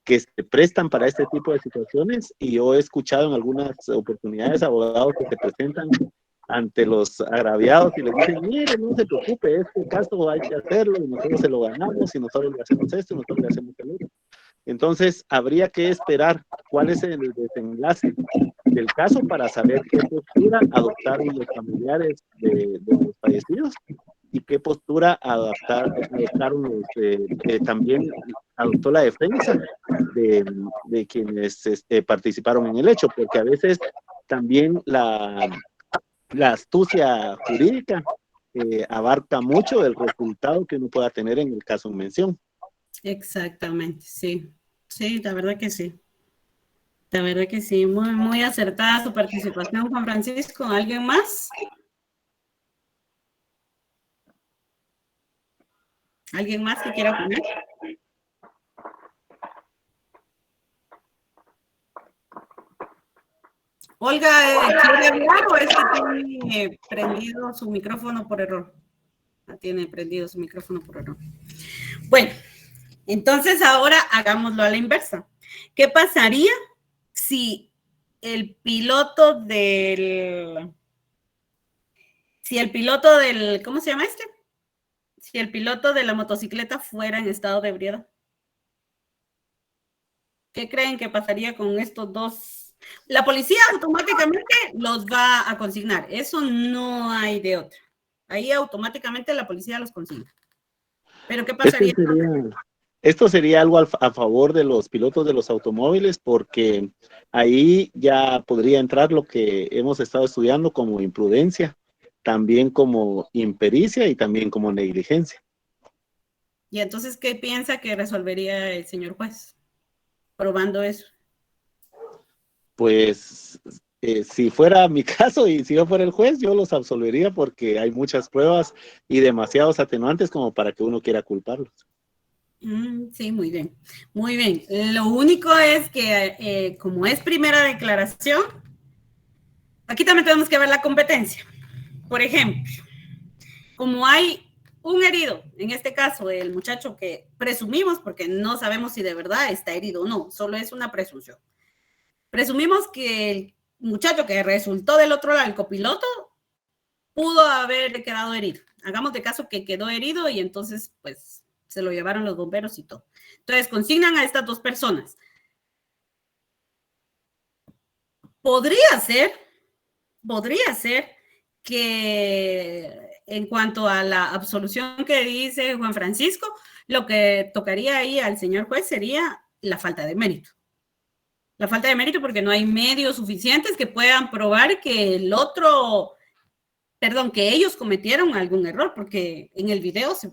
que se prestan para este tipo de situaciones, y yo he escuchado en algunas oportunidades abogados que se presentan ante los agraviados y les dicen, mire, no se preocupe, este caso hay que hacerlo, y nosotros se lo ganamos, y nosotros le hacemos esto, y nosotros le hacemos el otro. Entonces, habría que esperar cuál es el desenlace del caso para saber qué postura adoptaron los familiares de los fallecidos y qué postura adoptaron también adoptó la defensa de quienes participaron en el hecho, porque a veces también la astucia jurídica abarca mucho del resultado que uno pueda tener en el caso en mención. Exactamente, sí. Sí, la verdad que sí. La verdad que sí. Muy, muy acertada su participación, Juan Francisco. ¿Alguien más? ¿Alguien más que quiera opinar? Olga, ¿quiere hablar o es que tiene prendido su micrófono por error? Tiene prendido su micrófono por error. Bueno, entonces ahora hagámoslo a la inversa. ¿Qué pasaría si el piloto del, ¿cómo se llama este? Si el piloto de la motocicleta fuera en estado de ebriedad? ¿Qué creen que pasaría con estos dos? La policía automáticamente los va a consignar. Eso no hay de otra. Ahí automáticamente la policía los consigna. ¿Pero qué pasaría? Esto sería algo a favor de los pilotos de los automóviles, porque ahí ya podría entrar lo que hemos estado estudiando como imprudencia, también como impericia y también como negligencia. Y entonces, ¿qué piensa que resolvería el señor juez probando eso? Pues si fuera mi caso y si yo fuera el juez, yo los absolvería porque hay muchas pruebas y demasiados atenuantes como para que uno quiera culparlos. Sí, muy bien. Muy bien. Lo único es que como es primera declaración, aquí también tenemos que ver la competencia. Por ejemplo, como hay un herido, en este caso el muchacho que presumimos, porque no sabemos si de verdad está herido o no, solo es una presunción. Presumimos que el muchacho que resultó del otro lado, el copiloto, pudo haber quedado herido. Hagamos de caso que quedó herido y entonces, pues, se lo llevaron los bomberos y todo. Entonces, consignan a estas dos personas. Podría ser que en cuanto a la absolución que dice Juan Francisco, lo que tocaría ahí al señor juez sería la falta de mérito. La falta de mérito porque no hay medios suficientes que puedan probar que que ellos cometieron algún error, porque en el video se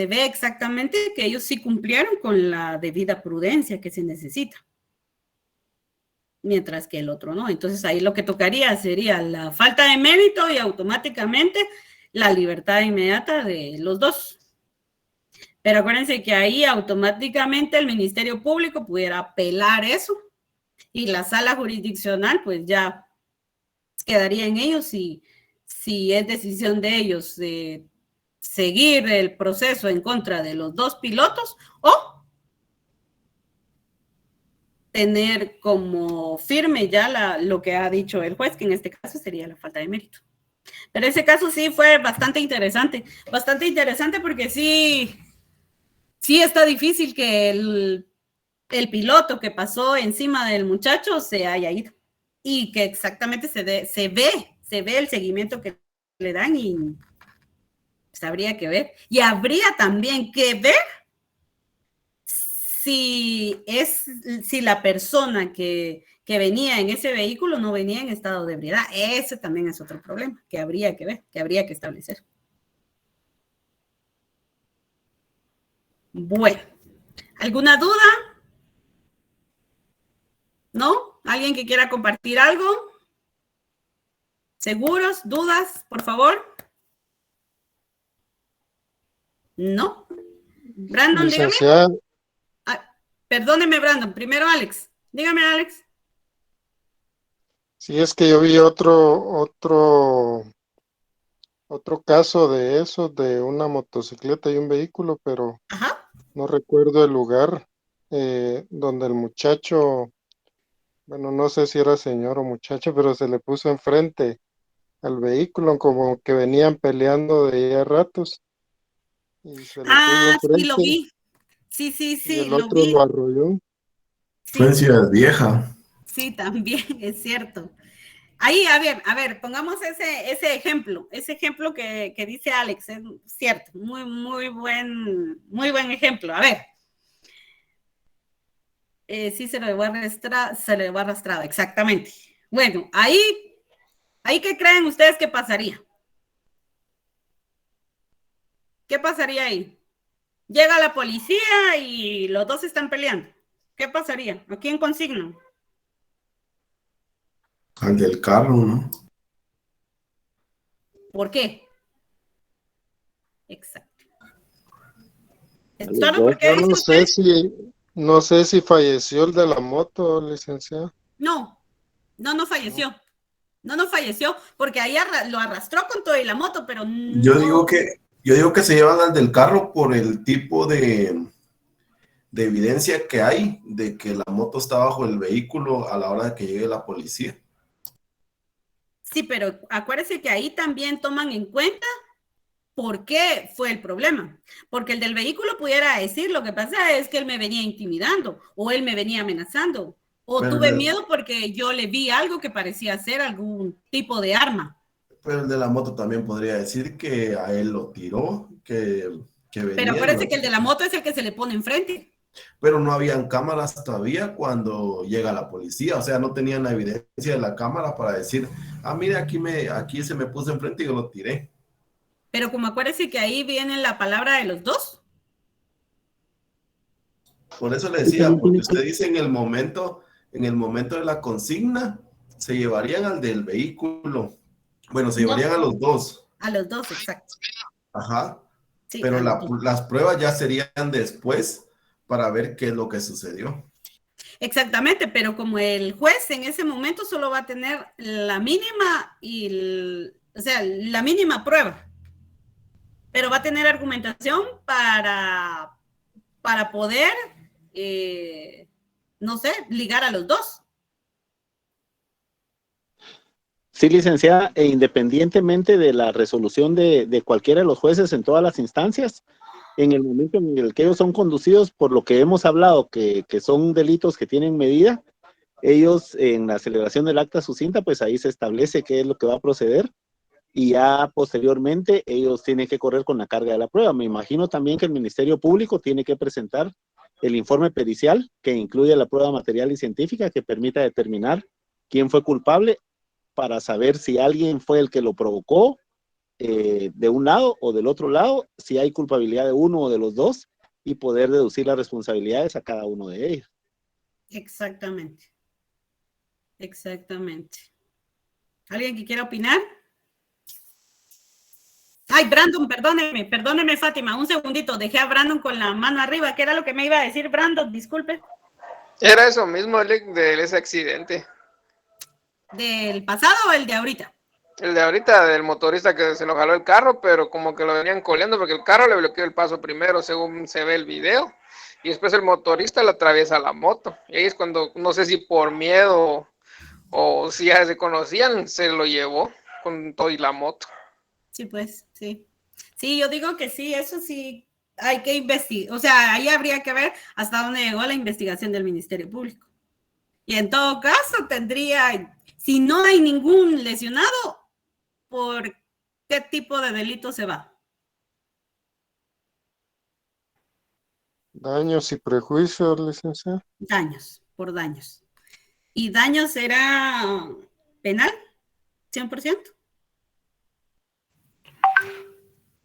ve exactamente que ellos sí cumplieron con la debida prudencia que se necesita. mientras que el otro no. Entonces ahí lo que tocaría sería la falta de mérito y automáticamente la libertad inmediata de los dos. Pero acuérdense que ahí automáticamente el Ministerio Público pudiera apelar eso y la sala jurisdiccional pues ya quedaría en ellos si es decisión de ellos de seguir el proceso en contra de los dos pilotos o tener como firme ya lo que ha dicho el juez, que en este caso sería la falta de mérito. Pero ese caso sí fue bastante interesante porque sí está difícil que el piloto que pasó encima del muchacho se haya ido y que exactamente se ve el seguimiento que le dan y pues, habría que ver. Y habría también que ver si la persona que venía en ese vehículo no venía en estado de ebriedad. Ese también es otro problema que habría que ver, que habría que establecer. Bueno, ¿alguna duda? ¿No? ¿Alguien que quiera compartir algo? ¿Seguros? ¿Dudas? Por favor. ¿No? Brandon, Licenciada. dígame. Perdóneme, Brandon. Primero, Alex. Dígame, Alex. Sí, es que yo vi otro caso de eso, de una motocicleta y un vehículo, pero no recuerdo el lugar donde el muchacho, bueno, no sé si era señor o muchacho, pero se le puso enfrente al vehículo, como que venían peleando de ya ratos. Y se le puso enfrente. Sí, lo vi. Sí, y el lo otro vi. lo arrolló. Fue en Ciudad Vieja. Sí, también, es cierto. Ahí, a ver, pongamos ese ejemplo que dice Alex, es cierto, muy buen ejemplo. A ver. Sí, se le va arrastrado, exactamente. Bueno, ahí ¿qué creen ustedes que pasaría? ¿Qué pasaría ahí? Llega la policía y los dos están peleando. ¿Qué pasaría? ¿A quién consignan? Al del carro, ¿no? ¿Por qué? Exacto. Yo no sé si falleció el de la moto, licenciado. No falleció. No falleció porque ahí lo arrastró con todo y la moto, pero no. Yo digo que se llevan al del carro por el tipo de evidencia que hay de que la moto está bajo el vehículo a la hora de que llegue la policía. Sí, pero acuérdese que ahí también toman en cuenta por qué fue el problema. Porque el del vehículo pudiera decir, lo que pasa es que él me venía intimidando o él me venía amenazando o Pero tuve miedo porque yo le vi algo que parecía ser algún tipo de arma. Pero el de la moto también podría decir que a él lo tiró, que venía. Pero acuérdese que el de la moto es el que se le pone enfrente. Pero no habían cámaras todavía cuando llega la policía, o sea, no tenían la evidencia de la cámara para decir, mire, aquí se me puso enfrente y yo lo tiré. Pero como acuérdese que ahí viene la palabra de los dos. Por eso le decía, porque usted dice en el momento de la consigna, se llevarían al del vehículo. Bueno, se llevarían a los dos. A los dos, exacto. Ajá. Sí, pero las pruebas ya serían después para ver qué es lo que sucedió. Exactamente, pero como el juez en ese momento solo va a tener la mínima la mínima prueba, pero va a tener argumentación para poder, no sé, ligar a los dos. Sí, licenciada, e independientemente de la resolución de cualquiera de los jueces en todas las instancias, en el momento en el que ellos son conducidos por lo que hemos hablado, que son delitos que tienen medida, ellos en la celebración del acta sucinta, pues ahí se establece qué es lo que va a proceder y ya posteriormente ellos tienen que correr con la carga de la prueba. Me imagino también que el Ministerio Público tiene que presentar el informe pericial que incluye la prueba material y científica que permita determinar quién fue culpable para saber si alguien fue el que lo provocó de un lado o del otro lado, si hay culpabilidad de uno o de los dos y poder deducir las responsabilidades a cada uno de ellos. Exactamente. Exactamente. ¿Alguien que quiera opinar? Ay, Brandon, perdóneme, Fátima, un segundito, dejé a Brandon con la mano arriba. ¿Qué era lo que me iba a decir, Brandon? Disculpe. Era eso mismo, de ese accidente. ¿Del pasado o el de ahorita? El de ahorita, del motorista que se lo jaló el carro, pero como que lo venían coleando porque el carro le bloqueó el paso primero, según se ve el video, y después el motorista le atraviesa la moto. Y ahí es cuando, no sé si por miedo o si ya se conocían, se lo llevó con todo y la moto. Sí, pues, sí. Sí, yo digo que sí, eso sí hay que investigar. O sea, ahí habría que ver hasta dónde llegó la investigación del Ministerio Público. Y en todo caso tendría, si no hay ningún lesionado, ¿por qué tipo de delito se va? Daños y prejuicios, licenciada. Daños, por daños. ¿Y daños será penal? ¿100%?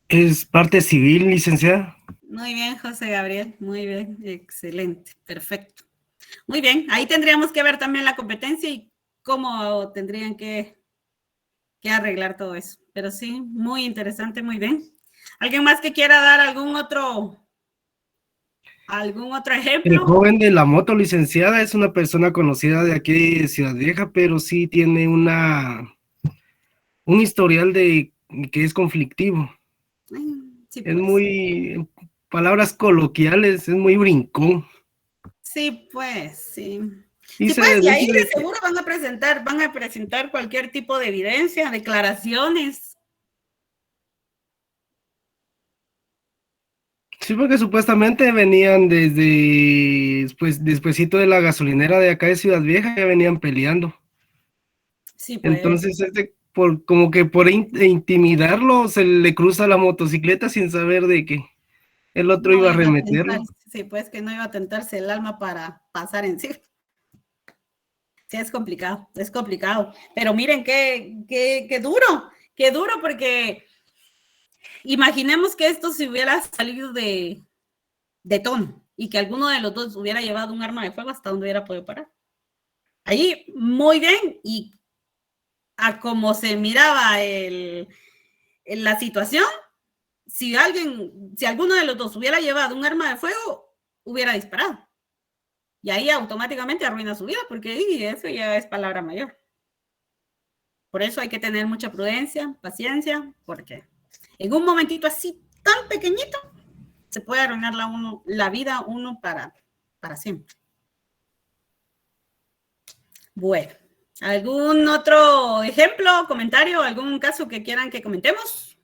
Es parte civil, licenciada. Muy bien, José Gabriel, muy bien, excelente, perfecto. Muy bien, ahí tendríamos que ver también la competencia y cómo tendrían que arreglar todo eso. Pero sí, muy interesante, muy bien. ¿Alguien más que quiera dar algún otro ejemplo? El joven de la moto, licenciada, es una persona conocida de aquí de Ciudad Vieja, pero sí tiene un historial de que es conflictivo. Sí, es pues. muy, en palabras coloquiales, es muy brincón. Sí, pues, sí. Y sí, pues, y ahí de seguro van a presentar cualquier tipo de evidencia, declaraciones. Sí, porque supuestamente venían despuesito de la gasolinera de acá de Ciudad Vieja, ya venían peleando. Sí, pues. Entonces, como que por intimidarlo, se le cruza la motocicleta sin saber de que el otro iba a arremeterlo. Sí, pues que no iba a tentarse el alma para pasar encima. Sí, es complicado. Pero miren qué duro, porque imaginemos que esto se hubiera salido de tono y que alguno de los dos hubiera llevado un arma de fuego hasta donde hubiera podido parar. Allí, muy bien, y a como se miraba la situación, si alguno de los dos hubiera llevado un arma de fuego, hubiera disparado. Y ahí automáticamente arruina su vida, porque eso ya es palabra mayor. Por eso hay que tener mucha prudencia, paciencia, porque en un momentito así tan pequeñito, se puede arruinar la vida uno para siempre. Bueno, ¿algún otro ejemplo, comentario, algún caso que quieran que comentemos?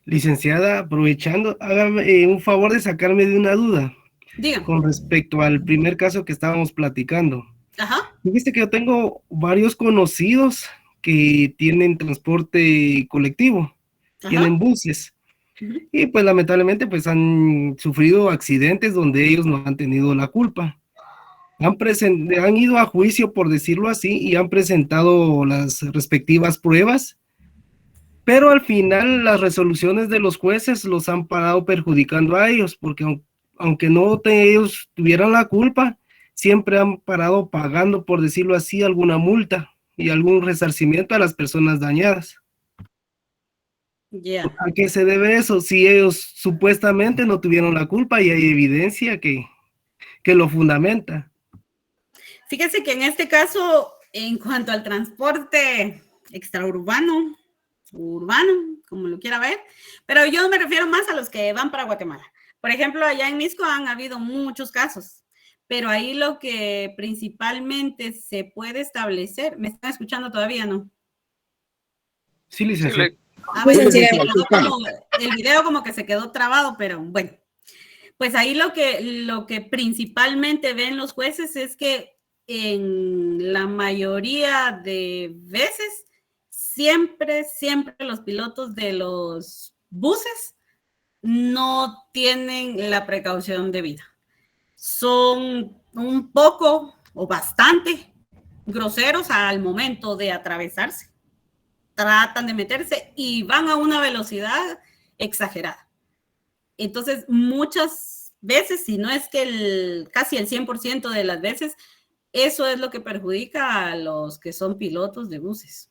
Licenciada, aprovechando, hágame un favor de sacarme de una duda. Dígame. Con respecto al primer caso que estábamos platicando. Ajá. Viste que yo tengo varios conocidos que tienen transporte colectivo, tienen buses. Y pues lamentablemente pues han sufrido accidentes donde ellos no han tenido la culpa. Han ido a juicio, por decirlo así, y han presentado las respectivas pruebas, pero al final las resoluciones de los jueces los han parado perjudicando a ellos, porque aunque ellos tuvieran la culpa, siempre han parado pagando, por decirlo así, alguna multa y algún resarcimiento a las personas dañadas. Yeah. ¿A qué se debe eso? Si ellos supuestamente no tuvieron la culpa y hay evidencia que lo fundamenta. Fíjese que en este caso, en cuanto al transporte extraurbano, urbano, como lo quiera ver, pero yo me refiero más a los que van para Guatemala. Por ejemplo, allá en Misco han habido muchos casos, pero ahí lo que principalmente se puede establecer, ¿me están escuchando todavía, no? Sí, licenciada. Pues el video como que se quedó trabado, pero bueno. Pues ahí lo que principalmente ven los jueces es que en la mayoría de veces, siempre los pilotos de los buses no tienen la precaución debida. Son un poco o bastante groseros al momento de atravesarse. Tratan de meterse y van a una velocidad exagerada. Entonces, muchas veces, si no es que casi el 100% de las veces, eso es lo que perjudica a los que son pilotos de buses.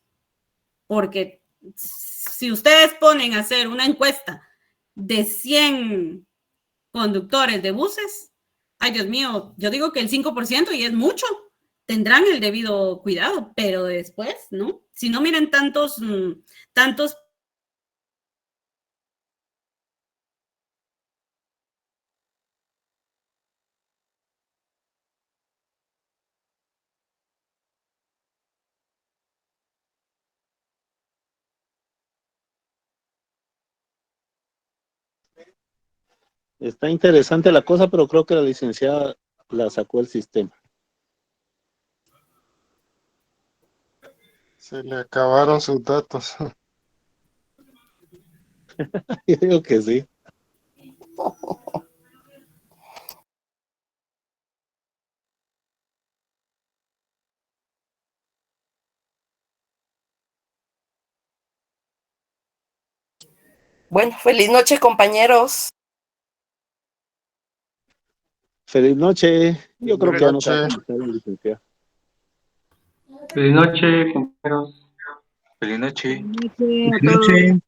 Porque si ustedes ponen a hacer una encuesta de 100 conductores de buses, ay Dios mío, yo digo que el 5%, y es mucho, tendrán el debido cuidado, pero después, ¿no? Si no, miren tantos Está interesante la cosa, pero creo que la licenciada la sacó el sistema. Se le acabaron sus datos. Yo digo que sí. Bueno, feliz noche, compañeros. Feliz noche. Yo creo Feliz que ya nos va a noche. conectar el licenciado. Feliz noche, compañeros. Feliz noche. Buenas noches a Buenas todos. noches.